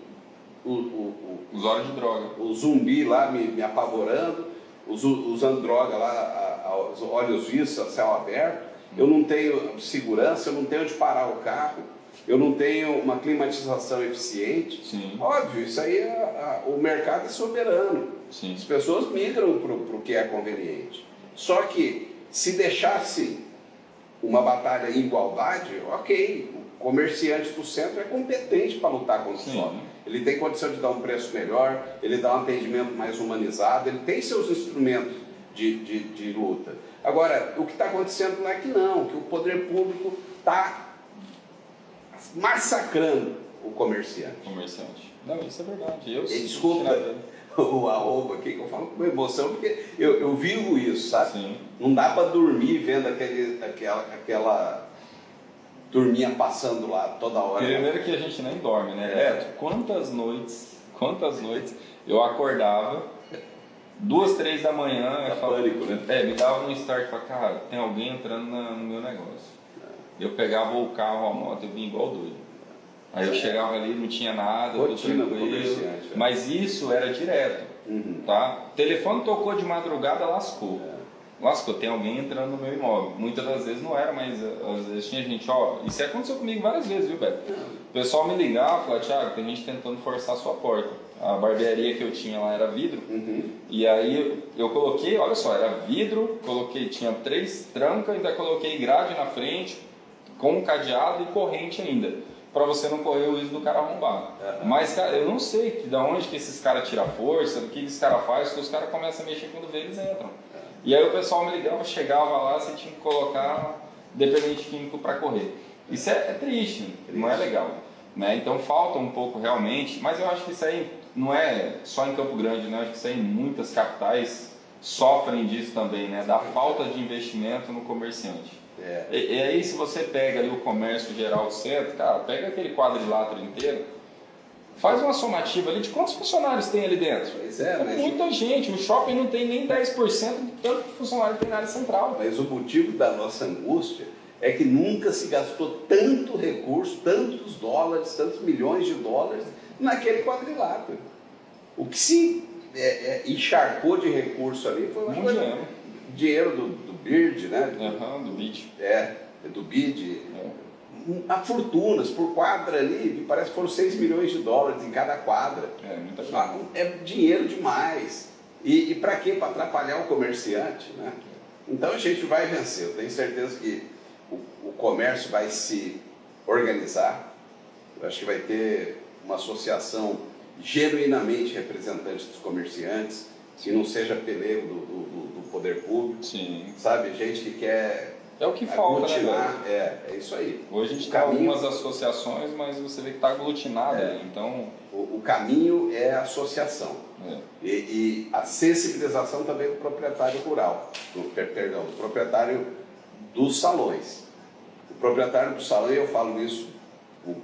usuário de droga, o zumbi lá me apavorando, usando droga lá, aos olhos vistos, a céu aberto, eu não tenho segurança, eu não tenho onde parar o carro, eu não tenho uma climatização eficiente. Óbvio, isso aí o mercado é soberano. As pessoas migram para o que é conveniente. Só que se deixasse uma batalha em igualdade, ok, o comerciante do centro é competente para lutar contra o shopping. Ele tem condição de dar um preço melhor, ele dá um atendimento mais humanizado, ele tem seus instrumentos de luta. Agora, o que está acontecendo não é que o poder público está massacrando o comerciante. Não, isso é verdade. Eu E desculpa o arroba aqui, que eu falo com emoção, porque eu vivo isso, sabe? Sim. Não dá para dormir vendo aquela turminha passando lá toda hora. Primeiro que a gente nem dorme, né? Beto, quantas noites eu acordava 2, 3 da manhã, pânico, né? Me dava um start e falava, cara, tem alguém entrando no meu negócio. Eu pegava o carro, a moto, eu vinha igual doido. Aí eu chegava ali, não tinha nada, tudo tranquilo. Mas isso era direto, tá? O telefone tocou de madrugada, lascou. Lascou, tem alguém entrando no meu imóvel. Muitas das vezes não era, mas às vezes tinha gente, isso aconteceu comigo várias vezes, viu, Beto? O pessoal me ligava e falava, Thiago, tem gente tentando forçar a sua porta. A barbearia que eu tinha lá era vidro, e aí eu coloquei, olha só, era vidro, tinha 3 trancas, ainda coloquei grade na frente, com cadeado e corrente ainda, para você não correr o risco do cara arrombar. Mas, cara, eu não sei de onde que esses caras tiram força, do que esses caras fazem, que os caras começam a mexer quando vê, eles entram. E aí o pessoal me ligava, chegava lá, você tinha que colocar dependente químico para correr. Isso é triste, não é legal. Né? Então falta um pouco realmente, mas eu acho que isso aí não é só em Campo Grande, né? Eu acho que isso aí em muitas capitais sofrem disso também, né? Da falta de investimento no comerciante. E aí se você pega ali o comércio geral do centro, cara, pega aquele quadrilátero inteiro, faz uma somativa ali de quantos funcionários tem ali dentro. Pois é, mas muita gente, o shopping não tem nem 10% de tanto funcionário que tem na área central. Mas o motivo da nossa angústia é que nunca se gastou tanto recurso, tantos dólares, tantos milhões de dólares naquele quadrilátero. O que se encharcou de recurso ali foi dinheiro do BID, né? Do BID. Do BID. Há fortunas por quadra ali, me parece que foram 6 milhões de dólares em cada quadra. Muita coisa. É dinheiro demais. E para quê? Para atrapalhar o comerciante, né? Então a gente vai vencer. Eu tenho certeza que o comércio vai se organizar. Eu acho que vai ter uma associação genuinamente representante dos comerciantes, que não seja pelego do poder público. Sim. Sabe, gente que quer... É o que falta, né? É isso aí. Hoje a gente tem algumas associações, mas você vê que está aglutinado. Então... O caminho é a associação. E a sensibilização também do proprietário rural, do proprietário dos salões. O proprietário do salão, eu falo isso com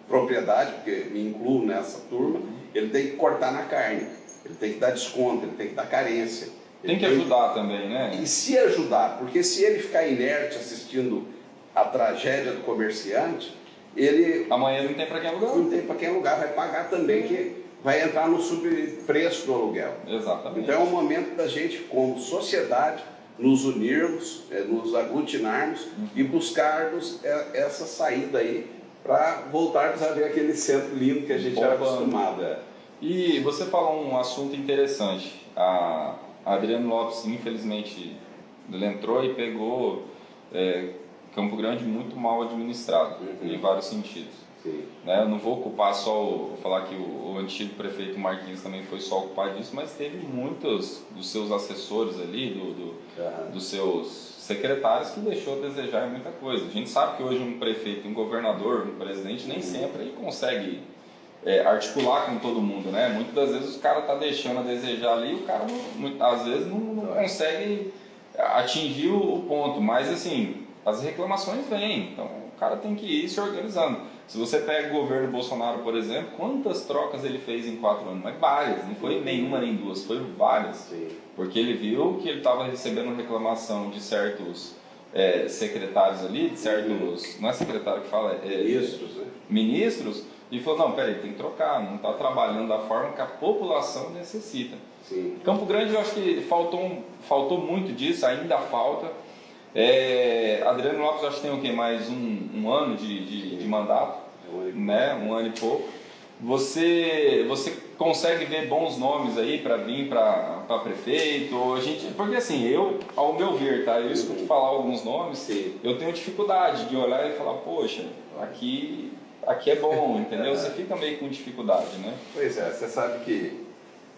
propriedade, porque me incluo nessa turma, ele tem que cortar na carne, ele tem que dar desconto, ele tem que dar carência. Tem que ajudar também, né? E se ajudar, porque se ele ficar inerte assistindo a tragédia do comerciante, ele... Amanhã não tem para quem alugar. Não tem para quem alugar, vai pagar também, que vai entrar no subpreço do aluguel. Exatamente. Então é o momento da gente, como sociedade, nos unirmos, nos aglutinarmos e buscarmos essa saída aí para voltarmos a ver aquele centro lindo que a gente era acostumado. E você falou um assunto interessante. A Adriano Lopes, infelizmente, ele entrou e pegou Campo Grande muito mal administrado, em vários sentidos. Né? Eu não vou culpar falar que o antigo prefeito Marquinhos também foi só culpado disso, mas teve muitos dos seus assessores ali, dos seus secretários, que deixou a desejar muita coisa. A gente sabe que hoje um prefeito, um governador, um presidente, nem sempre ele consegue articular com todo mundo, né? Muitas das vezes o cara está deixando a desejar ali e o cara, às vezes, não consegue atingir o ponto. Mas, assim, as reclamações vêm, então o cara tem que ir se organizando. Se você pega o governo Bolsonaro, por exemplo, quantas trocas ele fez em 4 anos? Mas várias, não foi nenhuma nem duas, foi várias. Sim. Porque ele viu que ele estava recebendo reclamação de certos secretários ali, de certos... Não é secretário que fala, ministros, né? Ministros, e falou, não, peraí, tem que trocar, não está trabalhando da forma que a população necessita. Sim. Campo Grande, eu acho que faltou muito disso, ainda falta. Adriano Lopes, acho que tem o quê? Mais um ano de mandato, né? Um ano e pouco. Você consegue ver bons nomes aí para vir para prefeito? Porque assim, ao meu ver, tá? Eu escuto falar alguns nomes, eu tenho dificuldade de olhar e falar, poxa, aqui é bom, entendeu? Você fica meio com dificuldade, né? Pois é, você sabe que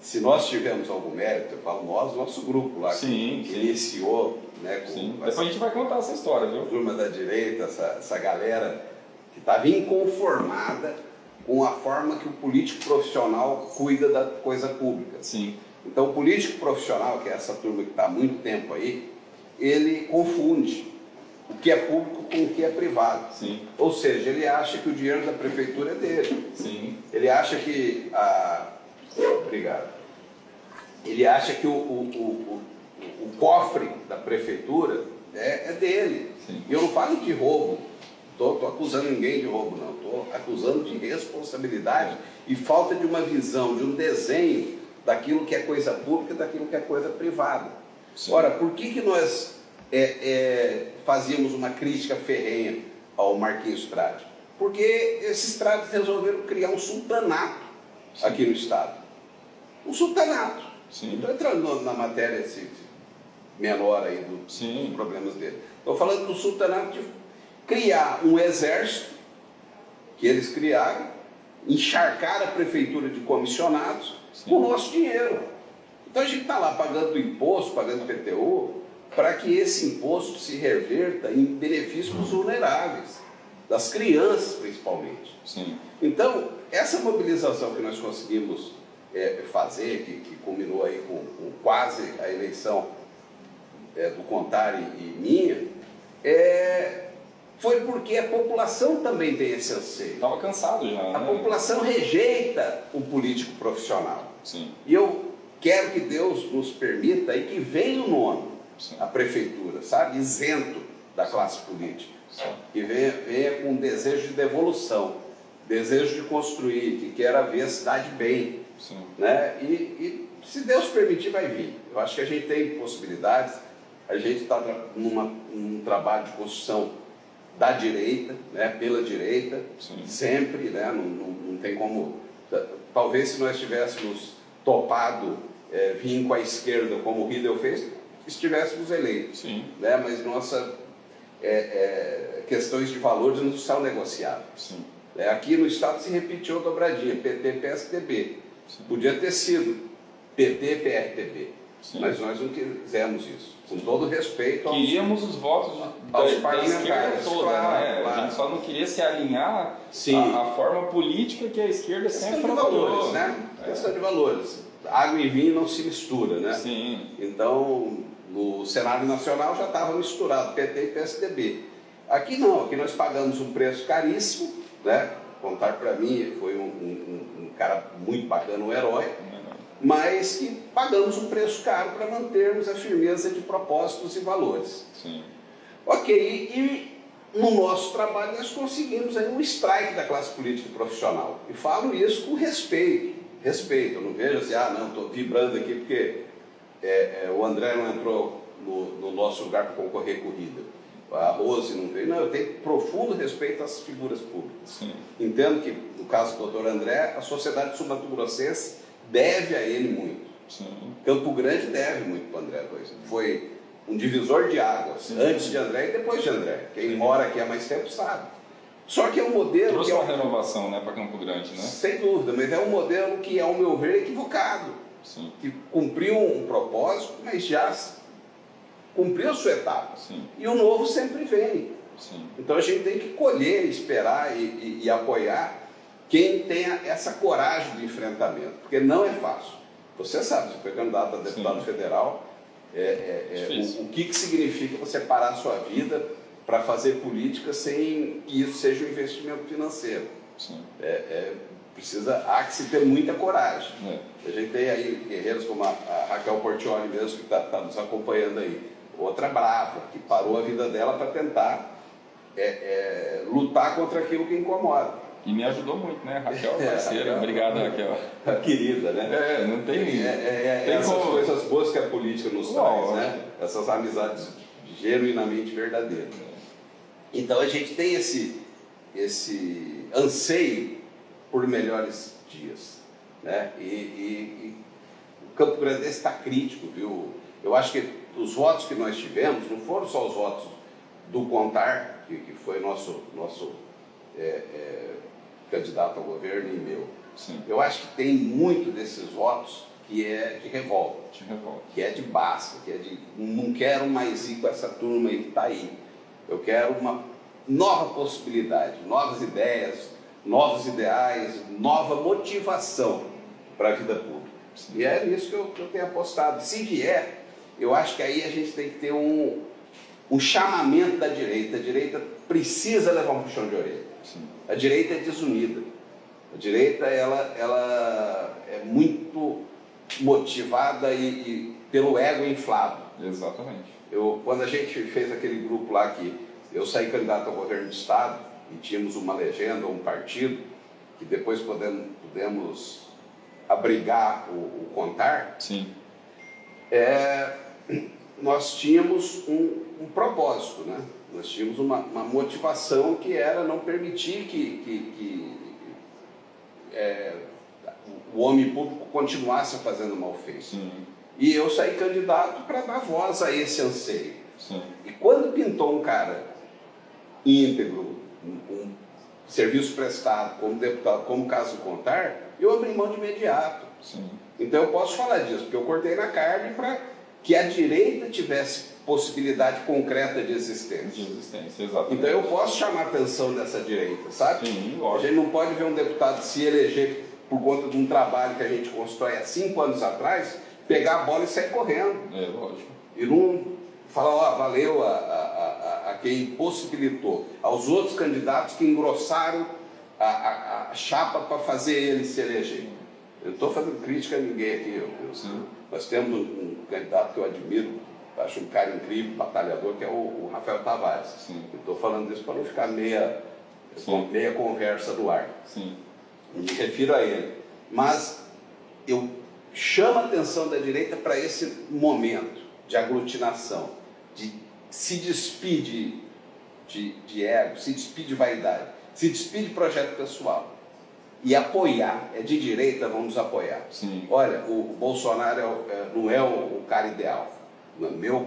se nós tivermos algum mérito, eu falo nós, nosso grupo lá, que iniciou, né? Depois a gente vai contar essa história, viu? Turma da direita, essa galera que estava inconformada com a forma que o político profissional cuida da coisa pública. Sim. Então, o político profissional, que é essa turma que está há muito tempo aí, ele confunde o que é público com o que é privado. Sim. Ou seja, ele acha que o dinheiro da prefeitura é dele. Sim. Ele acha que Obrigado. Ele acha que o cofre da prefeitura é dele. Sim. E eu não falo de roubo. Estou acusando ninguém de roubo, não. Estou acusando de responsabilidade e falta de uma visão, de um desenho daquilo que é coisa pública e daquilo que é coisa privada. Sim. Ora, por que nós fazíamos uma crítica ferrenha ao Marquinhos Trade? Porque esses Trades resolveram criar um sultanato aqui no Estado. Um sultanato. Sim. Estou entrando na matéria menor aí dos problemas dele. Estou falando do sultanato de criar um exército que eles criaram, encharcar a prefeitura de comissionados com o nosso dinheiro. Então a gente está lá pagando imposto, pagando PTU, para que esse imposto se reverta em benefício dos vulneráveis, das crianças principalmente. Sim. Então, essa mobilização que nós conseguimos fazer, que culminou aí com quase a eleição do Contari e minha, foi porque a população também tem esse anseio. Estava cansado já, A população rejeita o político profissional. Sim. E eu quero que Deus nos permita e que venha o nome, a prefeitura, sabe? Isento da classe política. Sim. Que venha com desejo de devolução, desejo de construir, que queira ver a cidade bem. Sim. Né? E se Deus permitir, vai vir. Eu acho que a gente tem possibilidades, a gente está num trabalho de construção da direita, né? Pela direita, Sim. sempre, né? Não tem como... Talvez se nós tivéssemos topado vir com a esquerda, como o Riedel fez, estivéssemos eleitos. Sim. Né? Mas nossa... questões de valores não são negociáveis. Sim. Aqui no Estado se repetiu a dobradinha, PT, PSDB. Sim. Podia ter sido PT, PRTB, Sim. mas nós não quisemos isso. Com todo respeito Queríamos os votos aos da esquerda parlamentares, toda, claro, né? claro. A gente só não queria se alinhar Sim. à forma política que a esquerda sempre Questão de trabalhou. valores, né? Questão de valores. Água e vinho não se mistura, né? Sim. Então, no cenário nacional já estava misturado PT e PSDB. Aqui não, aqui nós pagamos um preço caríssimo, né? Contar para mim, foi um cara muito bacana, um herói, mas que pagamos um preço caro para mantermos a firmeza de propósitos e valores. Sim. Ok, e no nosso trabalho nós conseguimos aí um strike da classe política profissional. E falo isso com respeito. Respeito, eu não vejo assim, não, estou vibrando aqui porque o André não entrou no nosso lugar para concorrer corrida. A Rose não veio. Não, eu tenho profundo respeito às figuras públicas. Sim. Entendo que, no caso do Dr. André, a sociedade sul-mato-grossense deve a ele muito. Sim. Campo Grande deve muito para o André. Foi um divisor de águas, Sim. antes de André e depois de André. Quem mora aqui há mais tempo sabe. Só que é um modelo... Trouxe que uma renovação, né, para Campo Grande, né? Sem dúvida, mas é um modelo que, ao meu ver, é equivocado. Sim. Que cumpriu um propósito, mas já cumpriu a sua etapa. Sim. E o novo sempre vem. Sim. Então a gente tem que colher, esperar e apoiar quem tenha essa coragem de enfrentamento, porque não é fácil. Você sabe, você foi candidato a deputado federal, o que significa você parar a sua vida para fazer política sem que isso seja um investimento financeiro. Sim. Há que se ter muita coragem. É. A gente tem aí guerreiros como a Raquel Portioli mesmo, que está nos acompanhando aí. Outra brava, que parou a vida dela para tentar lutar contra aquilo que incomoda. E me ajudou muito, né, Raquel, parceira. Obrigado, Raquel. A querida, né? Não tem... tem essas como... coisas boas que a política nos traz, né? Essas amizades genuinamente verdadeiras. Então a gente tem esse anseio por melhores dias, né? E o Campo Grande está crítico, viu? Eu acho que os votos que nós tivemos não foram só os votos do Contar, que foi nosso candidato ao governo e meu. Sim. Eu acho que tem muito desses votos que é de revolta, que é de basta, que é de não quero mais ir com essa turma aí que está aí. Eu quero uma nova possibilidade, novas ideias, novos ideais, nova motivação para a vida pública. E é nisso que eu tenho apostado. Se vier, eu acho que aí a gente tem que ter um chamamento da direita. A direita precisa levar um puxão de orelha. Sim. A direita é desunida. A direita ela é muito motivada e pelo ego inflado. Exatamente. Quando a gente fez aquele grupo lá que eu saí candidato ao governo do estado e tínhamos uma legenda, um partido, que depois pudemos abrigar o CONTAR, Sim. Nós tínhamos um propósito, né? Nós tínhamos uma motivação que era não permitir que o homem público continuasse fazendo mal feito. Sim. E eu saí candidato para dar voz a esse anseio. Sim. E quando pintou um cara íntegro, um serviço prestado como deputado, como caso do CONTAR, eu abri mão de imediato. Sim. Então eu posso falar disso, porque eu cortei na carne para que a direita tivesse possibilidade concreta de existência. De existência, exatamente. Então eu posso chamar a atenção dessa direita, sabe? Sim, A lógico. gente não pode ver um deputado se eleger por conta de um trabalho que a gente constrói há 5 anos atrás, pegar a bola e sair correndo. É, lógico. E não falar, ó, valeu a quem possibilitou, aos outros candidatos que engrossaram a chapa para fazer ele se eleger. Eu não estou fazendo crítica a ninguém aqui. Nós temos um candidato que eu admiro, acho um cara incrível, batalhador, que é o Rafael Tavares. Sim. Eu estou falando isso para não ficar meia conversa no ar. Sim. Eu me refiro a ele. Mas eu chamo a atenção da direita para esse momento de aglutinação, de se despir de ego, se despir de vaidade, se despir de projeto pessoal e apoiar. É de direita, vamos apoiar. Sim. Olha, o Bolsonaro não é o cara ideal, no meu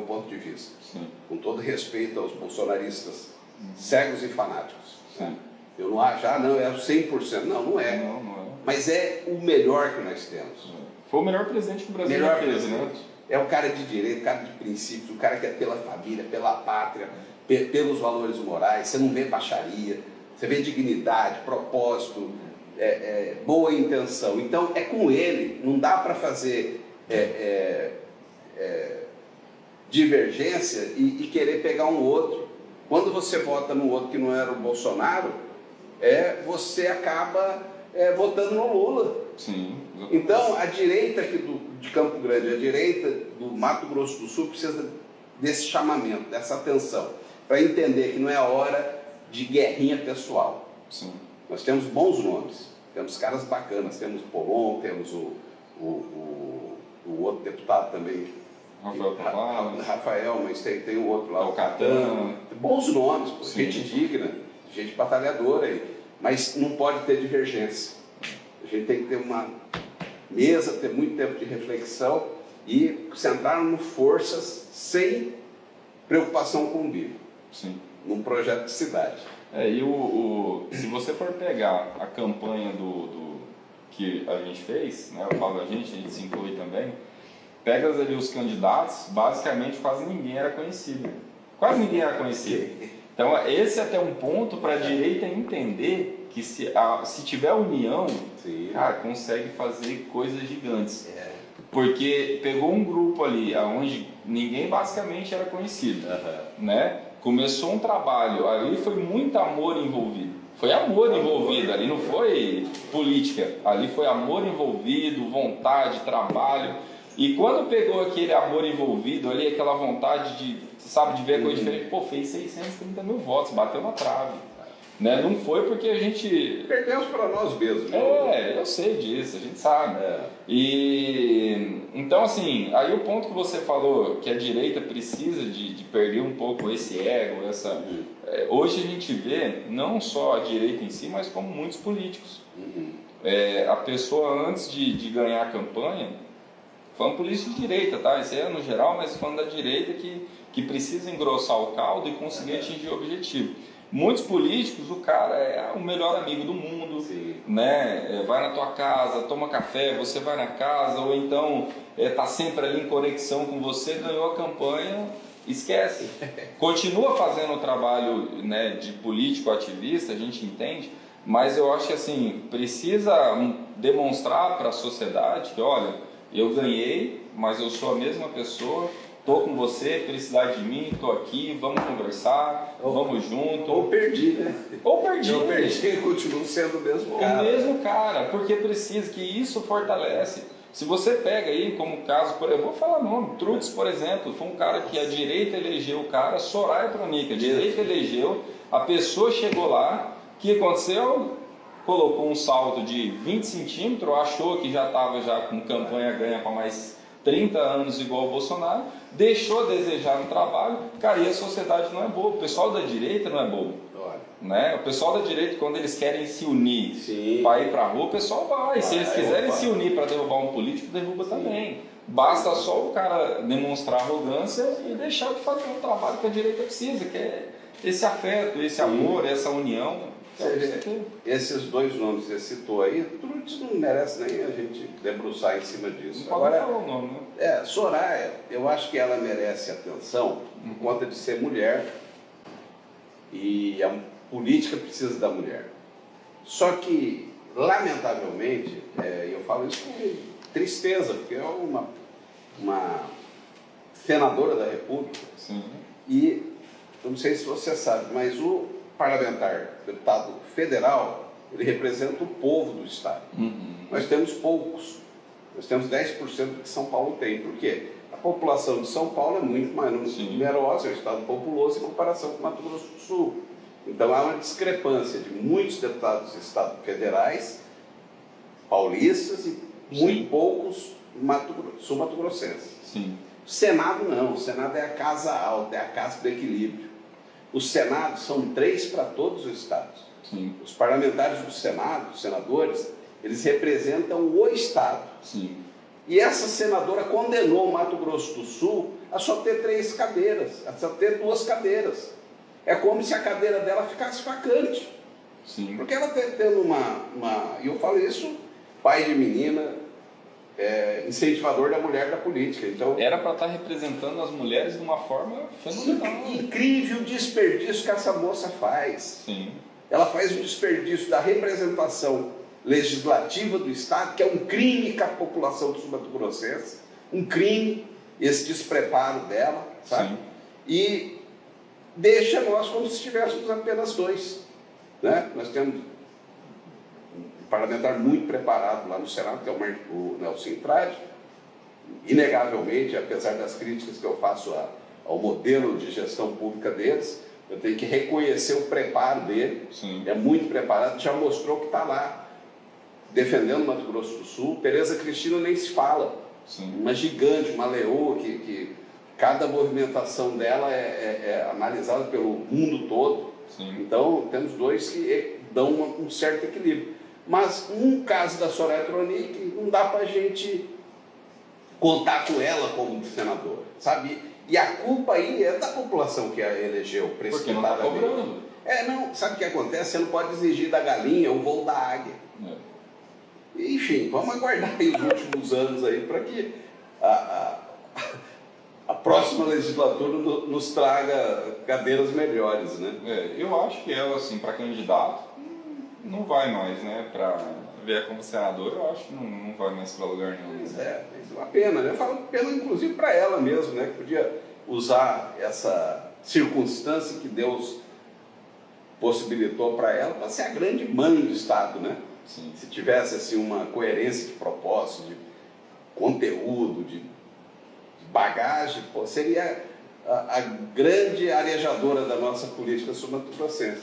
ponto de vista. Sim. Com todo respeito aos bolsonaristas cegos e fanáticos. Sim. Eu não acho, não, é o 100%. Não, não é. Não, não é. Mas é o melhor que nós temos. Foi o melhor presidente que o Brasil Melhor já teve, presidente. né? É o cara de direito, o cara de princípios, o cara que é pela família, pela pátria, pelos valores morais. Você não vê baixaria, você vê dignidade, propósito, boa intenção. Então é com ele, não dá para fazer divergência e querer pegar um outro. Quando você vota no outro que não era o Bolsonaro, você acaba votando no Lula. Sim. Então, a direita aqui de Campo Grande, a direita do Mato Grosso do Sul precisa desse chamamento, dessa atenção, para entender que não é a hora de guerrinha pessoal. Sim. Nós temos bons nomes, temos caras bacanas, temos Polon, temos o outro deputado também, Rafael Tavares. Rafael, mas tem o outro lá, o Catano. Bons nomes, Sim. gente digna, gente batalhadora aí, mas não pode ter divergência. A gente tem que ter uma mesa, ter muito tempo de reflexão e centrar-nos forças sem preocupação com o umbigo. Sim. Num projeto de cidade. Se você for pegar a campanha que a gente fez, né, eu falo a gente se inclui também, pega ali os candidatos, basicamente quase ninguém era conhecido. Quase ninguém era conhecido. Então esse é até um ponto para a direita entender que se tiver união, Sim. cara, consegue fazer coisas gigantes. Porque pegou um grupo ali onde ninguém basicamente era conhecido, né? Começou um trabalho, ali foi muito amor envolvido. Foi amor envolvido, ali não foi política, ali foi amor envolvido, vontade, trabalho. E quando pegou aquele amor envolvido ali, aquela vontade de ver a coisa diferente, fez 630 mil votos, bateu na trave. Né? Não foi porque a gente... Perdemos para nós mesmos. Né? Eu sei disso, a gente sabe. E então, assim, aí o ponto que você falou, que a direita precisa de perder um pouco esse ego, hoje a gente vê, não só a direita em si, mas como muitos políticos. A pessoa, antes de ganhar a campanha, falando político de direita, tá? Isso é no geral, mas falando da direita que precisa engrossar o caldo e conseguir atingir o objetivo. Muitos políticos, o cara é o melhor amigo do mundo, né? Vai na tua casa, toma café, você vai na casa, ou então tá sempre ali em conexão com você, ganhou a campanha esquece. Continua fazendo o trabalho, né, de político ativista, a gente entende, mas eu acho que assim, precisa demonstrar para a sociedade que, olha, eu ganhei, mas eu sou a mesma pessoa, estou com você, precisar de mim, estou aqui, vamos conversar, vamos junto. Ou perdi, né? Ou perdi. Eu perdi e continuo sendo o mesmo cara. O mesmo cara, porque precisa, que isso fortalece. Se você pega aí como caso, eu vou falar nome, Trutz, por exemplo, foi um cara que a direita elegeu o cara, Soraya Tronic, a direita elegeu, a pessoa chegou lá, o que aconteceu? Colocou um saldo de 20 centímetros, achou que já estava já com campanha ganha para mais 30 anos igual o Bolsonaro, deixou a desejar no trabalho, cara, e a sociedade não é boa, o pessoal da direita não é bobo. Né? O pessoal da direita, quando eles querem se unir para ir para a rua, o pessoal vai. Se eles quiserem se unir para derrubar um político, derruba também. Basta só o cara demonstrar arrogância e deixar de fazer um trabalho que a direita precisa, que é esse afeto, esse amor, essa união. Esses dois nomes que você citou aí, Trutz não merece nem a gente debruçar em cima disso. Não pode falar o nome, né? Soraya, eu acho que ela merece atenção por conta de ser mulher e a política precisa da mulher. Só que, lamentavelmente, eu falo isso com tristeza, porque é uma senadora da República. Sim. E, eu não sei se você sabe, mas o parlamentar, deputado federal, ele representa o povo do estado. Nós temos poucos. Nós temos 10% do que São Paulo tem. Por quê? A população de São Paulo é muito mais numerosa, é um estado populoso em comparação com o Mato Grosso do Sul. Então há uma discrepância de muitos deputados federais, paulistas e muito poucos sul-mato-grossenses. O Senado não, o Senado é a casa alta, é a casa do equilíbrio. O Senado são 3 para todos os estados. Os parlamentares do Senado, os senadores, eles representam o estado. E essa senadora condenou o Mato Grosso do Sul a só ter 3 cadeiras, a só ter 2 cadeiras. É como se a cadeira dela ficasse vacante. Porque ela está tendo e eu falo isso, pai de menina, incentivador da mulher da política. Então, era para estar representando as mulheres de uma forma fenomenal. Incrível desperdício que essa moça faz. Ela faz o desperdício da representação legislativa do Estado, que é um crime com a população do sul-mato-grossense, um crime, esse despreparo dela, sabe? E deixa nós como se tivéssemos apenas 2. Né? Nós temos um parlamentar muito preparado lá no Senado, que é o Nelson Trade. Inegavelmente, apesar das críticas que eu faço ao modelo de gestão pública deles, eu tenho que reconhecer o preparo dele. É muito preparado, já mostrou que está lá defendendo o Mato Grosso do Sul. Tereza Cristina nem se fala, uma gigante, uma leoa que cada movimentação dela é analisada pelo mundo todo. Então temos 2 que dão um certo equilíbrio. Mas no caso da Soraya Tronic, não dá para a gente contar com ela como senadora, sabe? E a culpa aí é da população que a elegeu precipitadamente. Porque não está cobrando. Não, sabe o que acontece? Você não pode exigir da galinha o voo da águia. Enfim, vamos aguardar aí os últimos anos aí para que a próxima legislatura nos traga cadeiras melhores, né? Eu acho que ela, assim, para candidato, não vai mais, né? Para ver como senador, eu acho que não vai mais para lugar nenhum. Isso é uma pena, né? Eu falo pena, inclusive, para ela mesmo, né? Que podia usar essa circunstância que Deus possibilitou para ela para ser a grande mãe do Estado, né? Se tivesse, assim, uma coerência de propósito, de conteúdo, de bagagem, seria a grande arejadora da nossa política sul-mato-grossense.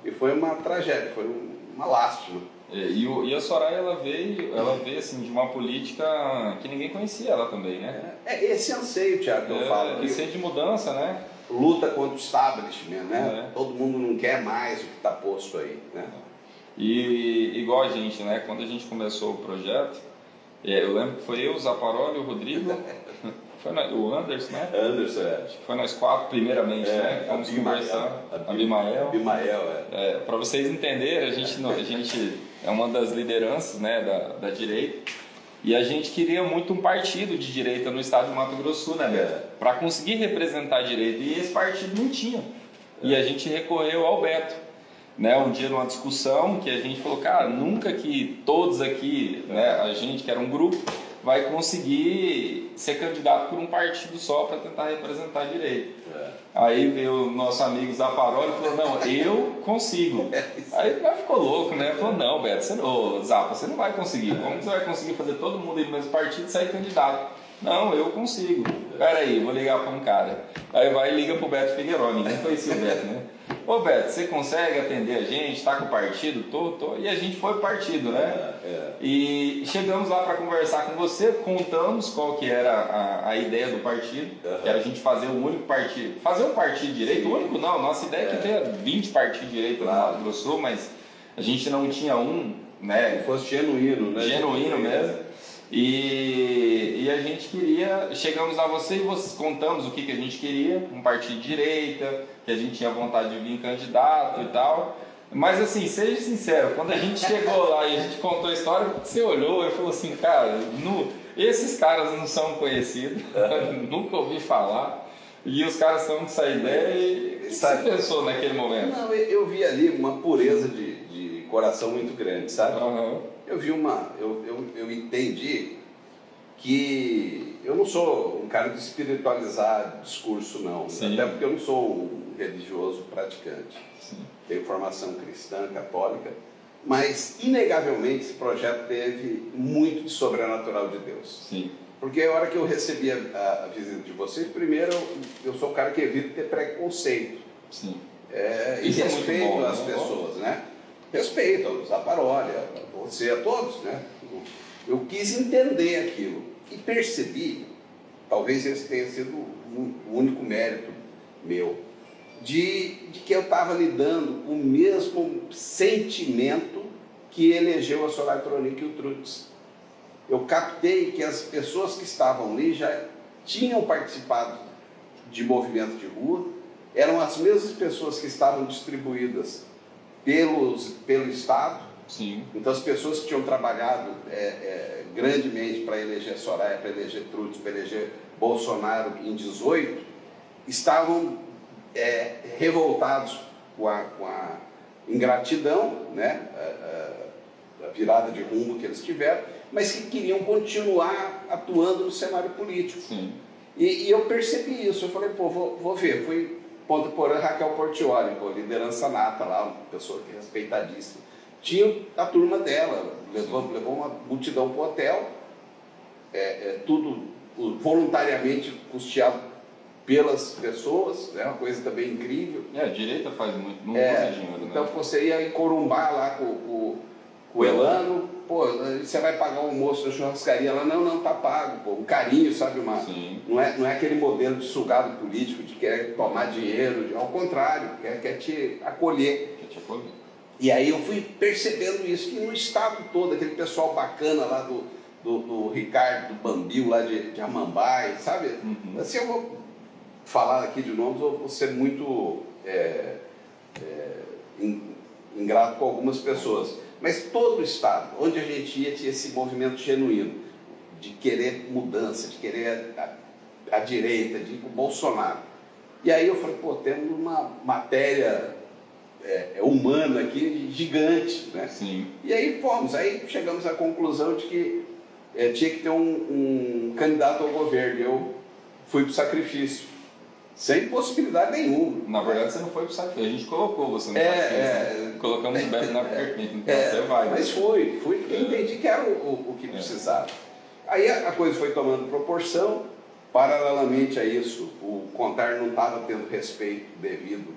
E foi uma tragédia, foi uma lástima. E a Soraya, ela veio assim, de uma política que ninguém conhecia ela também, né? Esse anseio, Thiago, que eu falo. Anseio de mudança, né? Luta contra o establishment, né? Todo mundo não quer mais o que está posto aí, né? E igual a gente, né? Quando a gente começou o projeto, eu lembro que foi eu, o Zaparoli, o Rodrigo, o Anderson, né? Anderson, Acho que foi nós 4 primeiramente, né? Fomos conversar. Abimael. Para vocês entenderem, a gente é uma das lideranças, né, da direita. E a gente queria muito um partido de direita no estado de Mato Grosso do Sul, né, Beto? Para conseguir representar a direita. E esse partido não tinha. E a gente recorreu ao Beto. Né, um dia numa discussão que a gente falou, cara, nunca que todos aqui, né, a gente que era um grupo, vai conseguir ser candidato por um partido só para tentar representar a direita. Aí veio o nosso amigo Zaparoli e falou, não, eu consigo. Aí o cara ficou louco, né? Falou, não, Beto, Zapa, você não vai conseguir. Como você vai conseguir fazer todo mundo ir no mesmo partido e sair candidato? Não, eu consigo. Peraí, vou ligar para um cara. Aí vai e liga pro Beto Figueiredo, ninguém conhecia o Beto, né? Ô Beto, você consegue atender a gente? Tá com o partido? Tô. E a gente foi pro partido, né? E chegamos lá para conversar com você, contamos qual que era a ideia do partido, que era a gente fazer um único partido. Fazer um partido direito, o único não, nossa ideia é que tenha 20 partidos direito no Mato Grosso do Sul, mas a gente não tinha um, né? Que fosse genuíno, né? Genuíno mesmo. E a gente queria, chegamos a você e contamos o que a gente queria, um partido de direita, que a gente tinha vontade de vir candidato e tal. Mas assim, seja sincero, quando a gente chegou lá e a gente contou a história, você olhou e falou assim, cara, esses caras não são conhecidos, nunca ouvi falar, e os caras estão com essa ideia. E o que você pensou naquele momento? Não, eu vi ali uma pureza de coração muito grande, sabe? Eu vi eu entendi que eu não sou um cara de espiritualizar discurso, não. Sim. Até porque eu não sou um religioso praticante. Sim. Tenho formação cristã, católica, mas inegavelmente esse projeto teve muito de sobrenatural de Deus. Sim. Porque a hora que eu recebi a visita de vocês, primeiro eu sou um cara que evita ter preconceito. Sim. E respeito às pessoas, né? Respeito ao Zaparoli, a você, a todos, né? Eu quis entender aquilo e percebi, talvez esse tenha sido o único mérito meu, de que eu estava lidando com o mesmo sentimento que elegeu a Soraya Tronic e o Trutz. Eu captei que as pessoas que estavam ali já tinham participado de movimentos de rua, eram as mesmas pessoas que estavam distribuídas pelo Estado. Sim. Então as pessoas que tinham trabalhado grandemente para eleger Soraya, para eleger Trutz, para eleger Bolsonaro em 18, estavam revoltados com a ingratidão, né? A virada de rumo que eles tiveram, mas que queriam continuar atuando no cenário político. Sim. E eu percebi isso, eu falei, pô, vou ver. Fui Ponta Porã, Raquel Portioli, liderança nata lá, uma pessoa respeitadíssima. Tinha a turma dela, levou uma multidão para o hotel, tudo voluntariamente custeado pelas pessoas, é uma coisa também incrível. A direita faz muito, não usa dinheiro, né? Então você ia em Corumbá lá com o Elano, pô, você vai pagar o almoço da churrascaria lá, não, tá pago, pô, um carinho, sabe, não é aquele modelo de sugado político, de querer tomar dinheiro, ao contrário, quer te acolher. E aí eu fui percebendo isso, que no estado todo, aquele pessoal bacana lá do Ricardo, do Bambil, lá de Amambai, sabe? Uhum. Assim, eu vou falar aqui de nomes, eu vou ser muito ingrato com algumas pessoas. Mas todo o estado, onde a gente ia, tinha esse movimento genuíno de querer mudança, de querer a direita, de ir para o Bolsonaro. E aí eu falei, pô, temos uma matéria humana aqui gigante, né? Sim. E aí chegamos à conclusão de que tinha que ter um candidato ao governo. Eu fui para o sacrifício, sem possibilidade nenhuma. Na verdade, você não foi para o sacrifício, a gente colocou você no sacrifício. Colocamos o Beto na perpétua, então você vai. Mas fui porque entendi que era o que precisava. Aí a coisa foi tomando proporção. Paralelamente a isso, o CONTAR não estava tendo respeito devido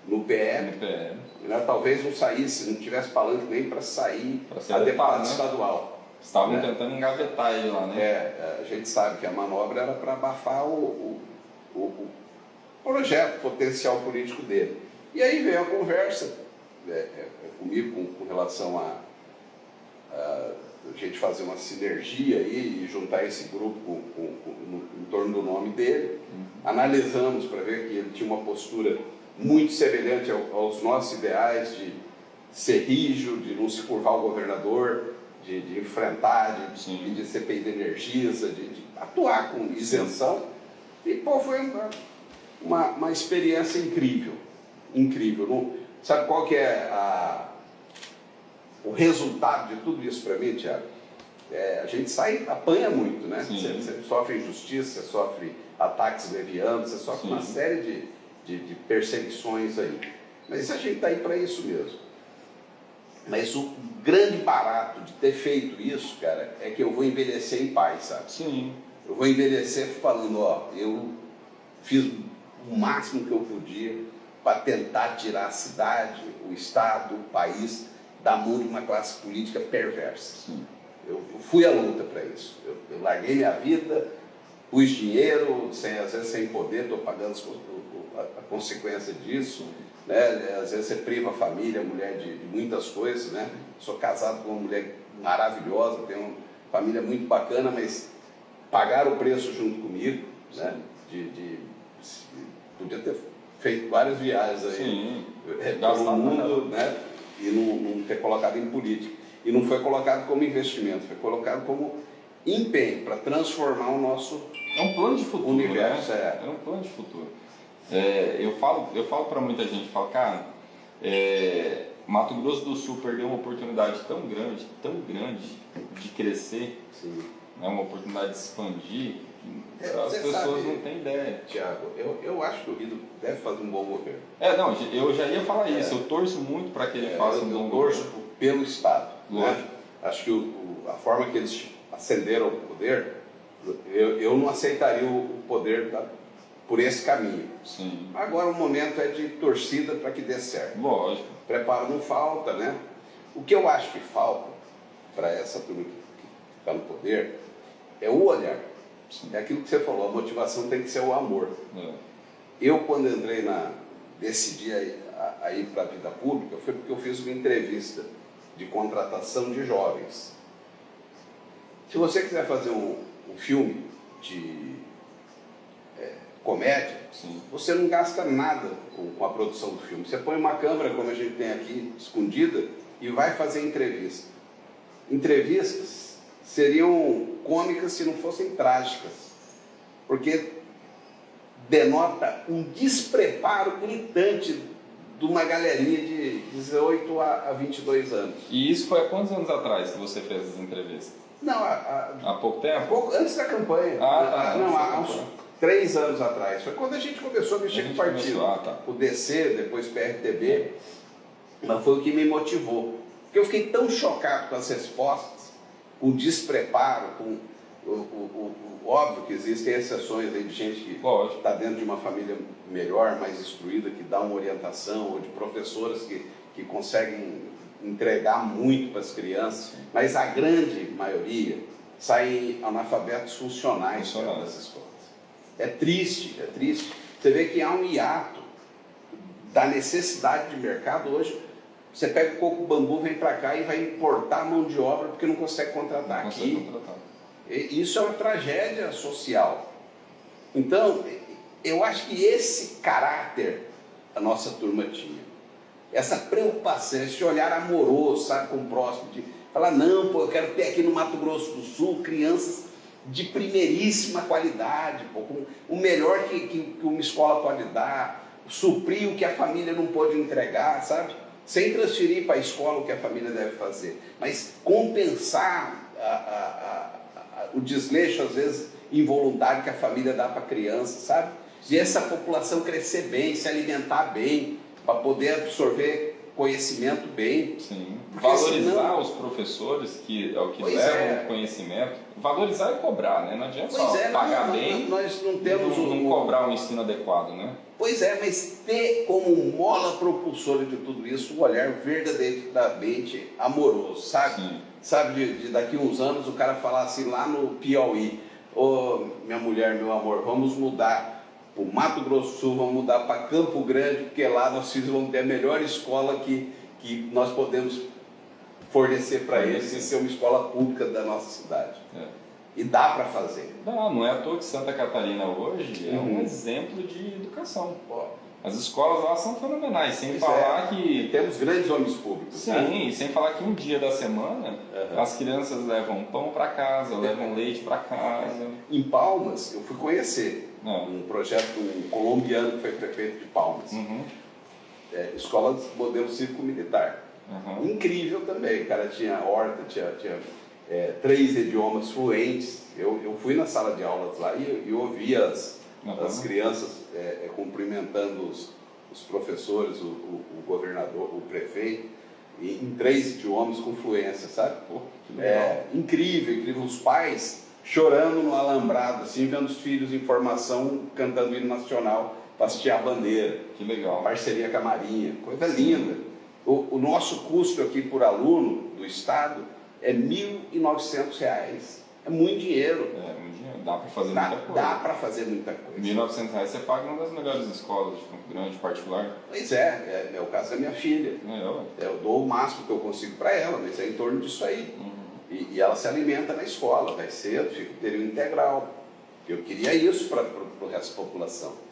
no PL. Né? Talvez não saísse, não tivesse palanque nem para sair a deputado estadual. Estavam tentando engavetar ele lá, né? A gente sabe que a manobra era para abafar o projeto potencial político dele. E aí veio a conversa comigo com relação a gente fazer uma sinergia aí e juntar esse grupo em torno do nome dele. Analisamos para ver que ele tinha uma postura muito semelhante aos nossos ideais de ser rígido, de não se curvar ao governador, de enfrentar, de Sim. pedir CPI de Energisa, de atuar com isenção. E, pô, foi uma experiência incrível. Incrível. Não, sabe qual que é o resultado de tudo isso para mim, Thiago? A gente apanha muito, né? Você sofre injustiça, você sofre ataques levianos, você sofre uma série de perseguições aí. Mas a gente está aí para isso mesmo. Mas o grande barato de ter feito isso, cara, é que eu vou envelhecer em paz, sabe? Sim. Eu vou envelhecer falando, ó, eu fiz o máximo que eu podia para tentar tirar a cidade, o estado, o país da mão de uma classe política perversa. Sim. Eu fui à luta para isso. Eu larguei minha vida, pus dinheiro, às vezes sem poder, estou pagando a consequência disso. Né? Às vezes você priva a família, a mulher de muitas coisas. Né? Sou casado com uma mulher maravilhosa, tenho uma família muito bacana, mas pagaram o preço junto comigo. Né? Podia ter feito várias viagens aí pelo mundo, né? E não ter colocado em política. E não foi colocado como investimento, foi colocado como empenho para transformar o nosso plano de futuro, universo. Né? É um plano de futuro. Eu falo para muita gente, cara, Mato Grosso do Sul perdeu uma oportunidade tão grande de crescer, né? Uma oportunidade de expandir, as pessoas não têm ideia. Tiago, eu acho que o Rio deve fazer um bom governo. Não, eu já ia falar isso, eu torço muito para que ele faça um bom governo. Eu torço pelo Estado. Né? Acho que a forma que eles ascenderam ao poder, eu não aceitaria o poder por esse caminho. Sim. Agora o momento é de torcida para que dê certo. Lógico. Preparo não falta, né? O que eu acho que falta para essa turma que está no poder é o olhar. Sim. É aquilo que você falou, a motivação tem que ser o amor. Eu, quando decidi a ir para a vida pública, foi porque eu fiz uma entrevista de contratação de jovens. Se você quiser fazer um filme de comédia, você não gasta nada com a produção do filme. Você põe uma câmera, como a gente tem aqui, escondida, e vai fazer entrevista. Entrevistas seriam cômicas se não fossem trágicas, porque denota um despreparo gritante de uma galerinha de 18 a 22 anos. E isso foi há quantos anos atrás que você fez as entrevistas? Não, há pouco tempo? Antes da campanha. Há uns 3 anos atrás. Foi quando a gente começou a mexer com o partido. O DC, depois PRTB. Mas foi o que me motivou. Porque eu fiquei tão chocado com as respostas, com o despreparo, com óbvio que existem exceções aí de gente que está dentro de uma família melhor, mais instruída, que dá uma orientação, ou de professoras que conseguem entregar muito para as crianças, mas a grande maioria saem analfabetos funcionais das escolas. É triste, é triste. Você vê que há um hiato da necessidade de mercado hoje. Você pega o coco bambu, vem para cá e vai importar mão de obra porque não consegue contratar aqui. Isso é uma tragédia social. Então, eu acho que esse caráter a nossa turma tinha. Essa preocupação, esse olhar amoroso, sabe, com o próximo, de falar, não, pô, eu quero ter aqui no Mato Grosso do Sul crianças de primeiríssima qualidade, pô, com o melhor que uma escola pode dar, suprir o que a família não pode entregar, sabe? Sem transferir para a escola o que a família deve fazer, mas compensar o desleixo, às vezes, involuntário que a família dá para a criança, sabe? E essa população crescer bem, se alimentar bem, para poder absorver conhecimento bem. Sim. Valorizar os professores, que é o que levam o conhecimento. Valorizar e cobrar, né? Não adianta só pagar bem, nós não temos não cobrar um ensino adequado, né? Pois é, mas ter como mola propulsora de tudo isso um olhar verdadeiramente amoroso, sabe? Sim. Sabe, de daqui a uns anos o cara falar assim lá no Piauí, minha mulher, meu amor, vamos mudar o Mato Grosso do Sul, vamos mudar para Campo Grande, porque lá nossos filhos vão ter a melhor escola que nós podemos fornecer para eles e ser uma escola pública da nossa cidade. E dá para fazer. Não é à toa que Santa Catarina hoje é um exemplo de educação. As escolas lá são fenomenais, sem Pois falar é. que... Temos grandes homens públicos. Sim, Né? e sem falar que um dia da semana as crianças levam pão para casa, levam leite para casa. Em Palmas, eu fui conhecer Não. um projeto colombiano que foi prefeito de Palmas. Uhum. Escola de modelo cívico-militar. Uhum. Incrível também, o cara tinha horta, tinha 3 idiomas fluentes. Eu fui na sala de aulas lá e ouvi as crianças cumprimentando os professores, o governador, o prefeito, em 3 idiomas com fluência, sabe? Pô, que legal. Incrível, incrível. Os pais chorando no alambrado, assim, vendo os filhos em formação cantando o hino nacional para assistir a bandeira. Que legal. Parceria com a Marinha, coisa linda. O nosso custo aqui por aluno do Estado é R$ 1.900. É muito dinheiro. Dá para fazer muita coisa. Dá para fazer muita coisa. R$ 1.900 você paga uma das melhores escolas de Campo Grande, particular. Pois é o caso da minha filha. Eu dou o máximo que eu consigo para ela, mas é em torno disso aí. E ela se alimenta na escola, vai cedo, fica o período integral. Eu queria isso para o resto da população.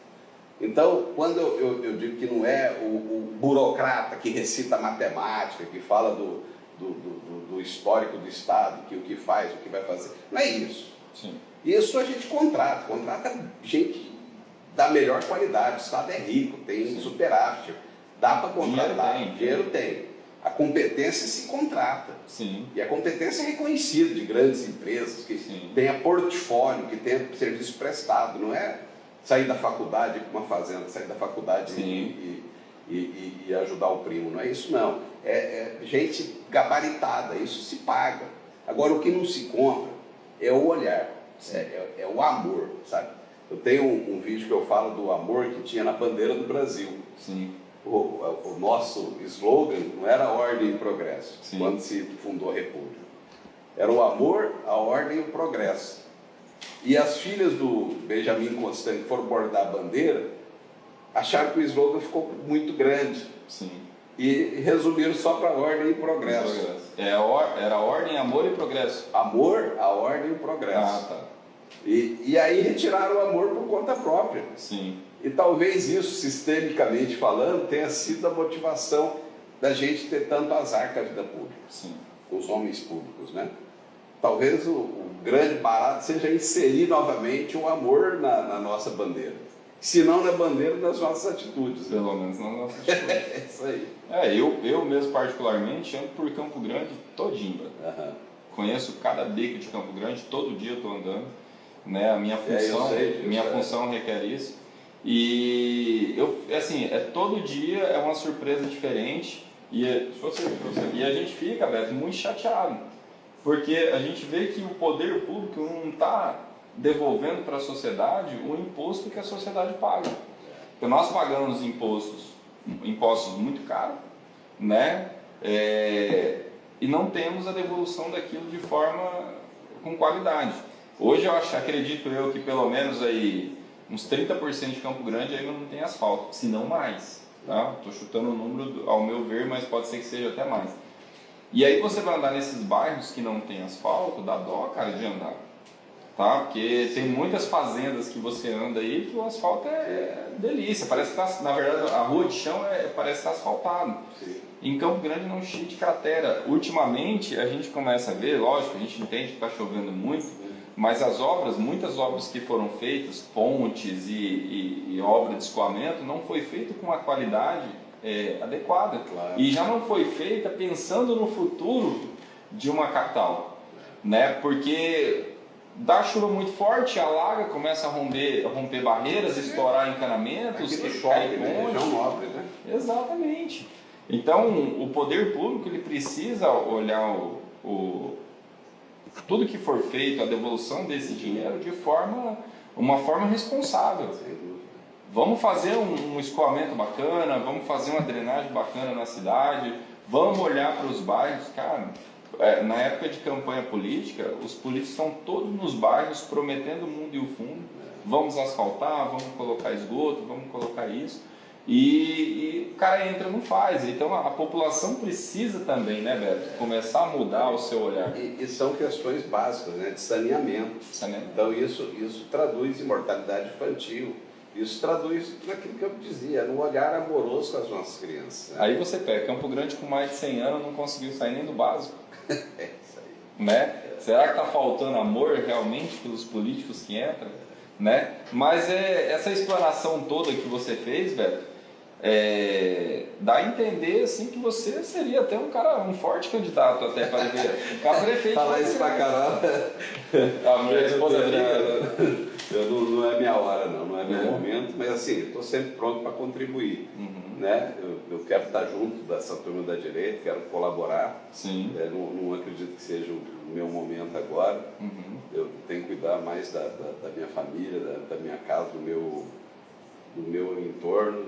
Então, quando eu digo que não é o burocrata que recita matemática, que fala do histórico do Estado, que o que faz, o que vai fazer, não é isso. Sim. Isso a gente contrata gente da melhor qualidade. O Estado é rico, tem superávit, dá para contratar, dinheiro tem. A competência se contrata. Sim. E a competência é reconhecida de grandes empresas, que tenha portfólio, que tenha serviço prestado, não é sair da faculdade para uma fazenda, sair da faculdade e ajudar o primo, não é isso não. É gente gabaritada, isso se paga. Agora o que não se compra é o olhar, é o amor, sabe? Eu tenho um vídeo que eu falo do amor que tinha na bandeira do Brasil. Sim. O nosso slogan não era ordem e progresso, quando se fundou a República. Era o amor, a ordem e o progresso. E as filhas do Benjamin Constant, que foram bordar a bandeira, acharam que o slogan ficou muito grande. Sim. E resumiram só para ordem e progresso. Era ordem, amor e progresso. Amor, a ordem e o progresso. Ah, tá. E aí retiraram o amor por conta própria. Sim. E talvez isso, sistemicamente falando, tenha sido a motivação da gente ter tanto azar com a vida pública. Sim. Com os homens públicos, né? Talvez o grande barato seja inserir novamente o amor na nossa bandeira. Se não na bandeira, das nossas atitudes. Pelo menos nas nossas atitudes. É isso aí. Eu mesmo particularmente ando por Campo Grande todinho. Conheço cada beco de Campo Grande, todo dia eu estou andando. Né? A minha função requer isso. E todo dia é uma surpresa diferente. E a gente fica, Beto, muito chateado. Porque a gente vê que o poder público não está devolvendo para a sociedade o imposto que a sociedade paga. Porque nós pagamos impostos muito caros, né? E não temos a devolução daquilo de forma com qualidade. Hoje acredito eu que pelo menos aí uns 30% de Campo Grande ainda não tem asfalto, se não mais. Estou chutando o número ao meu ver, mas pode ser que seja até mais. E aí você vai andar nesses bairros que não tem asfalto, dá dó, cara, de andar. Tá? Porque tem muitas fazendas que você anda aí que o asfalto é delícia. Parece que na verdade a rua de chão parece estar asfaltado. Sim. Em Campo Grande não cheio de cratera. Ultimamente a gente começa a ver, lógico, a gente entende que está chovendo muito, mas muitas obras que foram feitas, pontes e obra de escoamento, não foi feito com a qualidade adequada. Claro. E já não foi feita pensando no futuro de uma capital, né? Porque dá chuva muito forte, alaga, começa a romper barreiras, estourar encanamentos, cair ponte. Região nobre, né? Exatamente. Então, o poder público ele precisa olhar tudo que for feito, a devolução desse dinheiro de uma forma responsável. Vamos fazer um escoamento bacana, vamos fazer uma drenagem bacana na cidade, vamos olhar para os bairros. Cara, na época de campanha política, os políticos estão todos nos bairros prometendo o mundo e o fundo. Vamos asfaltar, vamos colocar esgoto, vamos colocar isso. E o cara entra e não faz. Então a população precisa também, né, Beto, começar a mudar o seu olhar. E são questões básicas, né, de saneamento. Então isso traduz em mortalidade infantil, Isso traduz naquilo que eu dizia, no olhar amoroso com as nossas crianças. Né? Aí você pega Campo Grande com mais de 100 anos não conseguiu sair nem do básico. É isso aí. Né? Será que está faltando amor realmente pelos políticos que entram? Né? Mas essa explanação toda que você fez, Beto, dá a entender assim, que você seria até um forte candidato até para prefeito. Falar isso pra caramba. A minha esposa Adriana. Não é minha hora, não é meu momento, mas assim, estou sempre pronto para contribuir. Né? Eu quero estar junto dessa turma da direita, quero colaborar. Sim. Não acredito que seja o meu momento agora. Eu tenho que cuidar mais da minha família, da minha casa, do meu entorno.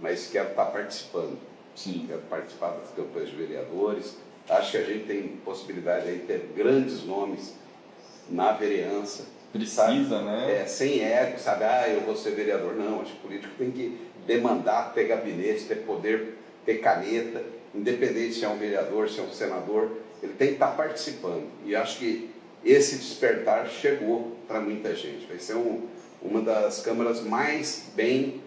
Mas quero estar participando. Sim. Quero participar das campanhas de vereadores. Acho que a gente tem possibilidade aí de ter grandes nomes na vereança. Precisa, sabe? né? Sem ego, sabe? Eu vou ser vereador. Não, acho que o político tem que demandar, ter gabinete, ter poder, ter caneta, independente se é um vereador, se é um senador, ele tem que estar participando. E acho que esse despertar chegou para muita gente. Vai ser uma das câmaras mais bem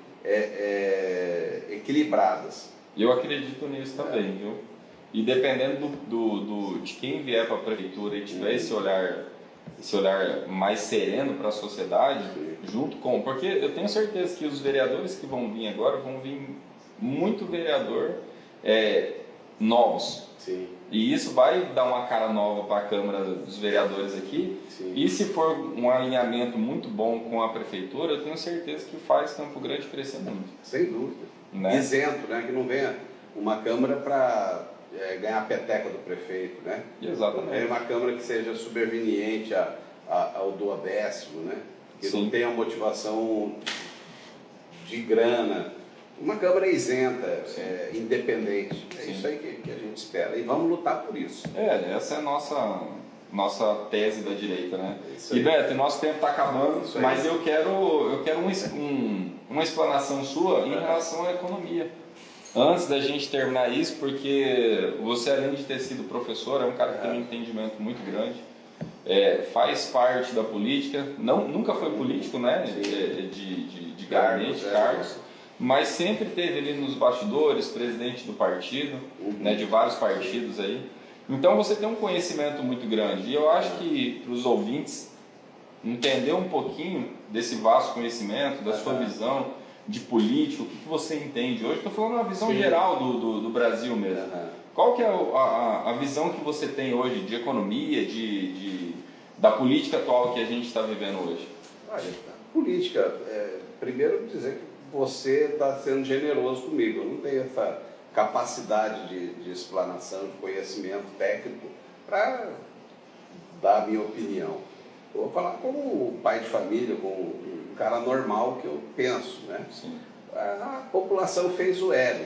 equilibradas. Eu acredito nisso também, viu? E dependendo de quem vier para a prefeitura e tiver esse olhar mais sereno para a sociedade, junto com... Porque eu tenho certeza que os vereadores que vão vir agora, vão vir muito vereador novos. Sim. E isso vai dar uma cara nova para a Câmara dos Vereadores aqui. Sim. E se for um alinhamento muito bom com a prefeitura, eu tenho certeza que faz Campo Grande crescer muito. Sem dúvida. Né? Isento, né? Que não venha uma Câmara para ganhar a peteca do prefeito, né? Exatamente. É uma Câmara que seja subserviente ao duodécimo, né? Que Sim. não tenha motivação de grana. Uma Câmara isenta, independente. É isso aí que a gente espera. E vamos lutar por isso. Essa é a nossa tese da direita, né? Isso E aí. Beto, nosso tempo está acabando, Isso aí. mas eu quero uma explanação sua em relação à economia. Antes da gente terminar isso, porque você, além de ter sido professor, é um cara que tem um entendimento muito grande, faz parte da política, nunca foi político, né? De gabinete, cargos, mas sempre teve ali nos bastidores, presidente do partido, né, de vários partidos aí. Então você tem um conhecimento muito grande. E eu acho que para os ouvintes entender um pouquinho desse vasto conhecimento, da sua visão de político, o que você entende hoje. Estou falando uma visão geral do Brasil mesmo. Qual que é a visão que você tem hoje de economia, da política atual que a gente está vivendo hoje? Olha, a política, primeiro dizer que você está sendo generoso comigo. Eu não tenho essa capacidade de explanação, de conhecimento técnico para dar a minha opinião. Eu vou falar como pai de família, como um cara normal que eu penso, né? Sim. A população fez o L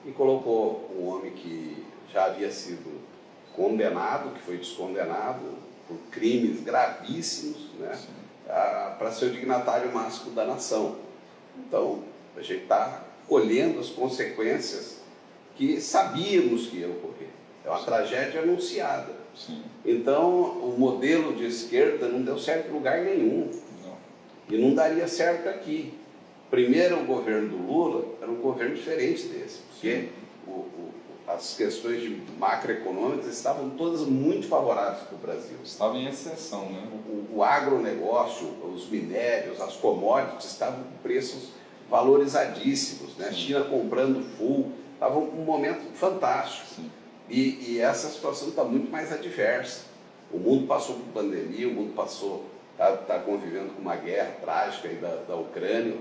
e colocou um homem que já havia sido condenado, que foi descondenado por crimes gravíssimos, né? Para ser o dignatário máximo da nação. Então, a gente está colhendo as consequências que sabíamos que ia ocorrer. É uma tragédia anunciada. Sim. Então, o modelo de esquerda não deu certo em lugar nenhum. Não. E não daria certo aqui. Primeiro, o governo do Lula era um governo diferente desse, porque as questões de macroeconômicas estavam todas muito favoráveis para o Brasil. Estava em exceção, né? O agronegócio, os minérios, as commodities estavam com preços valorizadíssimos, né? China comprando full, estava um momento fantástico. Sim. E essa situação está muito mais adversa. O mundo passou por pandemia, o mundo está convivendo com uma guerra trágica aí da Ucrânia,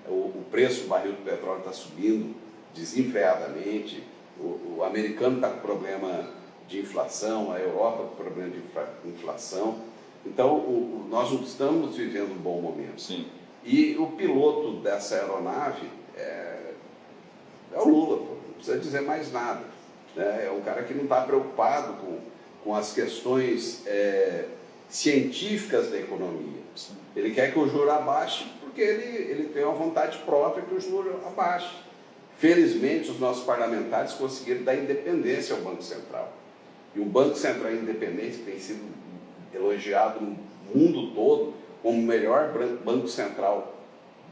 o preço do barril do petróleo está subindo desenfreadamente, o americano está com problema de inflação, a Europa com problema de inflação. Então, nós não estamos vivendo um bom momento. Sim. E o piloto dessa aeronave é o Lula, pô, não precisa dizer mais nada. Né? É um cara que não está preocupado com as questões científicas da economia. Sim. Ele quer que o juro abaixe porque ele tem uma vontade própria que o juro abaixe. Felizmente, os nossos parlamentares conseguiram dar independência ao Banco Central. E o Banco Central independente, que tem sido elogiado no mundo todo como o melhor banco central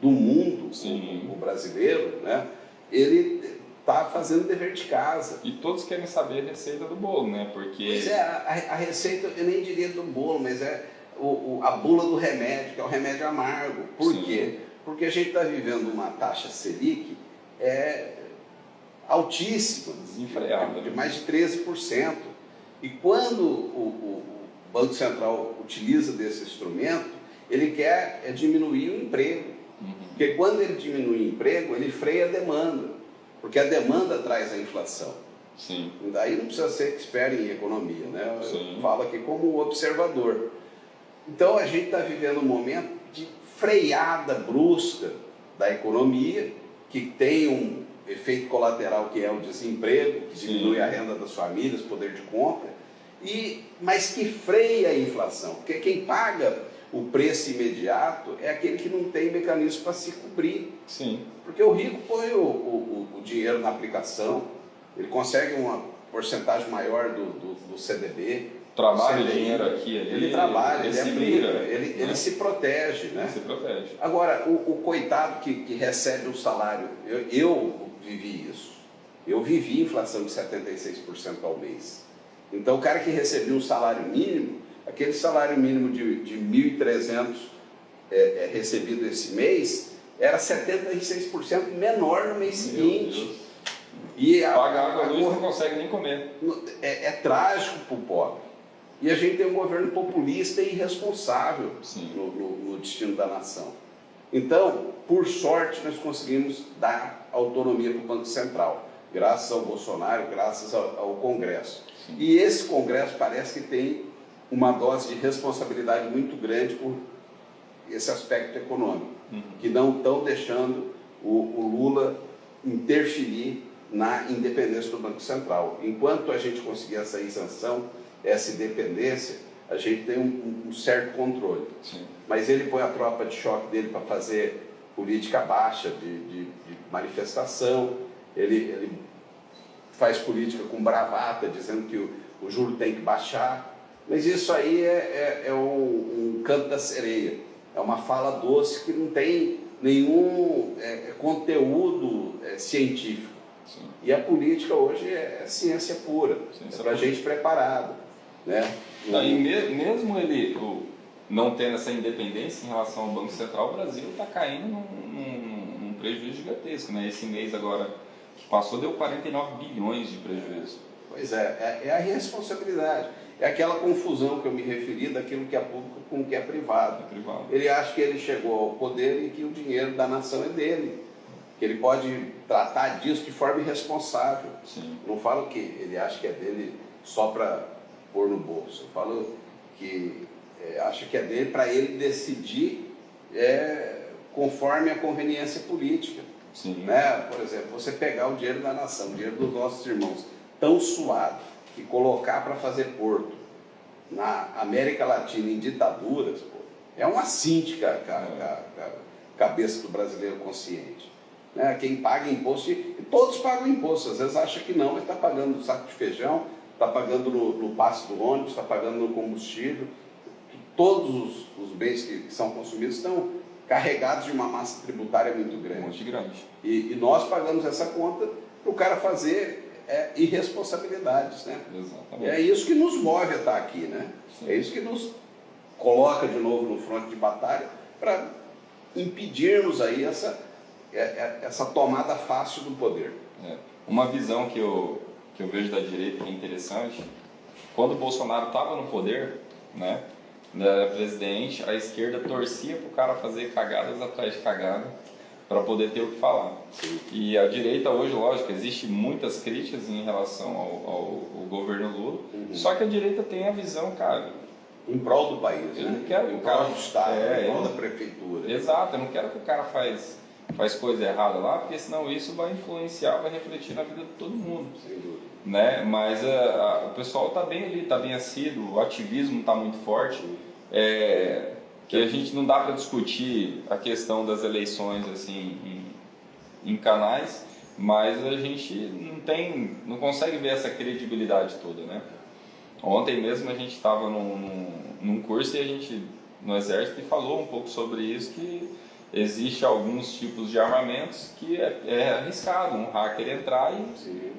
do mundo, Sim. o brasileiro, né? Ele está fazendo o dever de casa. E todos querem saber a receita do bolo, né? Porque... Pois é, a receita, eu nem diria do bolo, mas é a bula do remédio, que é o remédio amargo. Por Sim. quê? Porque a gente está vivendo uma taxa Selic altíssima, Desenfreada, de né? mais de 13%. E quando o Banco Central utiliza desse instrumento, ele quer diminuir o emprego. Porque quando ele diminui o emprego, ele freia a demanda, porque a demanda traz a inflação. Sim. Daí não precisa ser expert em economia, né? Sim. Eu falo aqui como observador. Então a gente está vivendo um momento de freada brusca da economia, que tem um efeito colateral que é o desemprego, que diminui a renda das famílias, poder de compra, mas que freia a inflação, porque quem paga o preço imediato é aquele que não tem mecanismo para se cobrir. Sim. Porque o rico põe o dinheiro na aplicação, ele consegue uma porcentagem maior do CDB. Trabalha o CDI, dinheiro aqui, ele trabalha, ele se aplica, vira, ele se protege, né? Ele se protege. Agora, o coitado que recebe um salário, eu vivi isso. Eu vivi inflação de 76% ao mês. Então, o cara que recebia um salário mínimo, aquele salário mínimo de 1.300 recebido esse mês, era 76% menor no mês seguinte. E paga água, a luz, não consegue nem comer. É trágico para o pobre. E a gente tem um governo populista e irresponsável no destino da nação. Então, por sorte, nós conseguimos dar autonomia para o Banco Central, graças ao Bolsonaro, graças ao Congresso. Sim. E esse Congresso parece que tem uma dose de responsabilidade muito grande por esse aspecto econômico, que não estão deixando o Lula interferir na independência do Banco Central. Enquanto a gente conseguir essa isenção, essa independência, a gente tem um certo controle. Sim. Mas ele põe a tropa de choque dele para fazer política baixa, de manifestação, ele faz política com bravata, dizendo que o juro tem que baixar, mas isso aí é um canto da sereia, é uma fala doce que não tem nenhum conteúdo científico. Sim. E a política hoje é ciência pura, é para gente preparada. Né? Não, e mesmo ele não tendo essa independência em relação ao Banco Central, o Brasil está caindo num prejuízo gigantesco. Né? Esse mês agora que passou deu 49 bilhões de prejuízo. Pois é a irresponsabilidade. É aquela confusão que eu me referi daquilo que é público com o que é privado. Ele acha que ele chegou ao poder e que o dinheiro da nação é dele. Que ele pode tratar disso de forma irresponsável. Sim. Não falo que ele acha que é dele só para pôr no bolso. Eu falo que acha que é dele para ele decidir conforme a conveniência política. Sim. Né? Por exemplo, você pegar o dinheiro da nação, o dinheiro dos nossos irmãos, tão suado, e colocar para fazer porto na América Latina em ditaduras, pô, é uma cíntica a cabeça do brasileiro consciente. Né? Quem paga imposto, e todos pagam imposto, às vezes acha que não, mas está pagando no saco de feijão, está pagando no passe do ônibus, está pagando no combustível. Todos os bens que são consumidos estão carregados de uma massa tributária muito grande. Muito grande. E nós pagamos essa conta para o cara fazer irresponsabilidades, né? Exatamente. E é isso que nos move a estar aqui, né? Sim. É isso que nos coloca de novo no fronte de batalha para impedirmos aí essa tomada fácil do poder. Uma visão que eu vejo da direita que é interessante, quando o Bolsonaro estava no poder, né, era presidente, a esquerda torcia para o cara fazer cagadas atrás de cagada para poder ter o que falar. Sim. E a direita hoje, lógico, existe muitas críticas em relação ao governo Lula, só que a direita tem a visão, cara, em prol do país, eu não quero que o cara do Estado, em prol da prefeitura. Exato, eu não quero que o cara faz coisa errada lá, porque senão isso vai influenciar, vai refletir na vida de todo mundo. Sem dúvida. Né? Mas o pessoal está bem ali, está bem assíduo, o ativismo está muito forte, que a gente não dá para discutir a questão das eleições assim em canais, mas a gente não consegue ver essa credibilidade toda, né? Ontem mesmo a gente estava num curso e a gente no Exército e falou um pouco sobre isso, que existe alguns tipos de armamentos que é arriscado um hacker entrar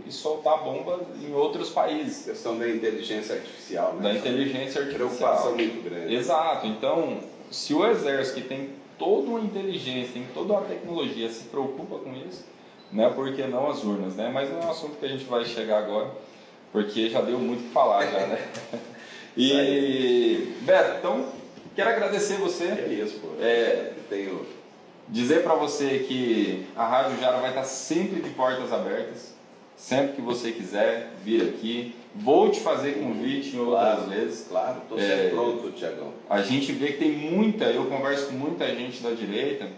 e soltar bomba em outros países. A questão da inteligência artificial, né? Da inteligência artificial. Preocupação muito grande. Exato. Então, se o Exército, que tem toda uma inteligência, tem toda uma tecnologia, se preocupa com isso, né? Por que não as urnas, né? Mas não é um assunto que a gente vai chegar agora, porque já deu muito o que falar já, né? E, Beto, então, quero agradecer você. É isso, pô. Dizer para você que a Rádio Jara vai estar sempre de portas abertas, sempre que você quiser vir aqui. Vou te fazer convite em outras vezes. Claro, estou sempre pronto, Tiagão. A gente vê que tem eu converso com muita gente da direita,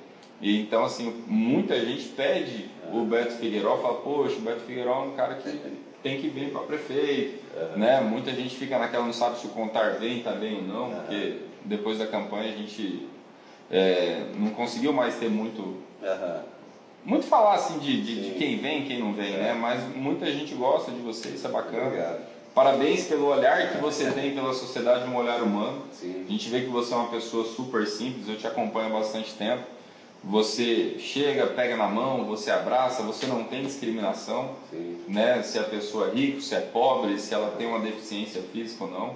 e então assim, muita gente pede o Beto Figueiró, fala, poxa, o Beto Figueiró é um cara que tem que vir para prefeito, né? Muita gente fica naquela, não sabe se o Contar vem também ou não, porque depois da campanha a gente não conseguiu mais ter muito falar assim de quem vem, quem não vem, né? Mas muita gente gosta de você, isso é bacana. Obrigado. Parabéns pelo olhar que você tem pela sociedade, um olhar humano. Sim. A gente vê que você é uma pessoa super simples, eu te acompanho há bastante tempo. Você chega, pega na mão, você abraça, você não tem discriminação, né? Se a pessoa é rica, se é pobre, se ela tem uma deficiência física ou não.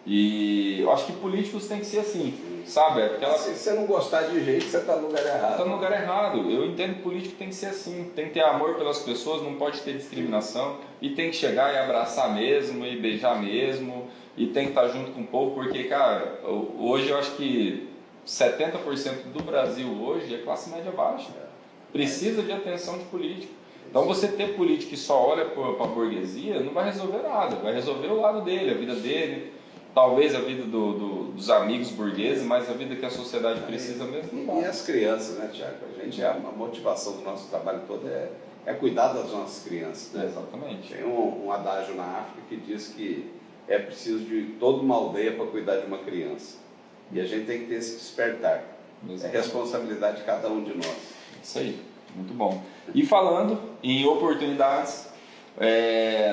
E eu acho que políticos têm que ser assim, sabe? Se você não gostar de jeito, você está no lugar errado. Está no lugar errado. Eu entendo que político tem que ser assim, tem que ter amor pelas pessoas, não pode ter discriminação, e tem que chegar e abraçar mesmo, e beijar mesmo, e tem que estar junto com o povo, porque, cara, hoje eu acho que 70% do Brasil hoje é classe média baixa, precisa de atenção de político. Então você ter político que só olha para a burguesia não vai resolver nada, vai resolver o lado dele, a vida dele, talvez a vida dos amigos burgueses, mas a vida que a sociedade precisa mesmo. E as crianças, né, Tiago? A motivação do nosso trabalho todo é cuidar das nossas crianças, né? Exatamente. Tem um adágio na África que diz que é preciso de toda uma aldeia para cuidar de uma criança. E a gente tem que ter esse despertar. Exatamente. É responsabilidade de cada um de nós. Isso aí, muito bom. E falando em oportunidades,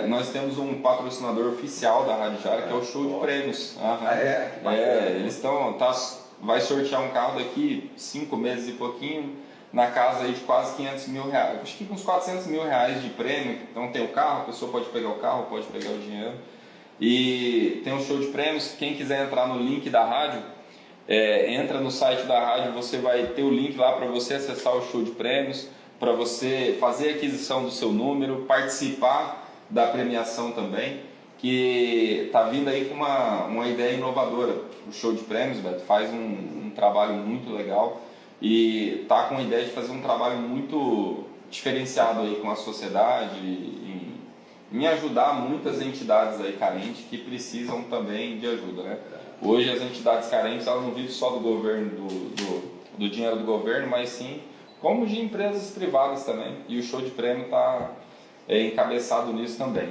nós temos um patrocinador oficial da Rádio Jara, que é o Show de Prêmios. Eles vai sortear um carro daqui 5 meses e pouquinho, na casa aí de quase 500 mil reais, acho que uns 400 mil reais de prêmio. Então tem o carro, a pessoa pode pegar o carro, pode pegar o dinheiro, e tem um show de prêmios. Quem quiser entrar no link da rádio, entra no site da rádio, você vai ter o link lá para você acessar o show de prêmios, para você fazer a aquisição do seu número, participar da premiação também, que está vindo aí com uma ideia inovadora. O show de prêmios, Beto, faz um trabalho muito legal e está com a ideia de fazer um trabalho muito diferenciado aí com a sociedade, em ajudar muitas entidades aí carentes que precisam também de ajuda, né? Hoje as entidades carentes, elas não vivem só do governo, do dinheiro do governo, mas sim como de empresas privadas também, e o show de prêmio está encabeçado nisso também.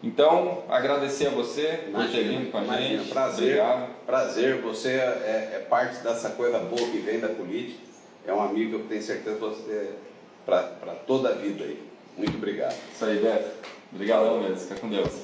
Então, agradecer a você por ter vindo com a gente. Prazer, você é parte dessa coisa boa que vem da política, é um amigo que eu tenho certeza que você para toda a vida aí. Muito obrigado. Isso aí, Beto. Obrigadão mesmo, fica com Deus.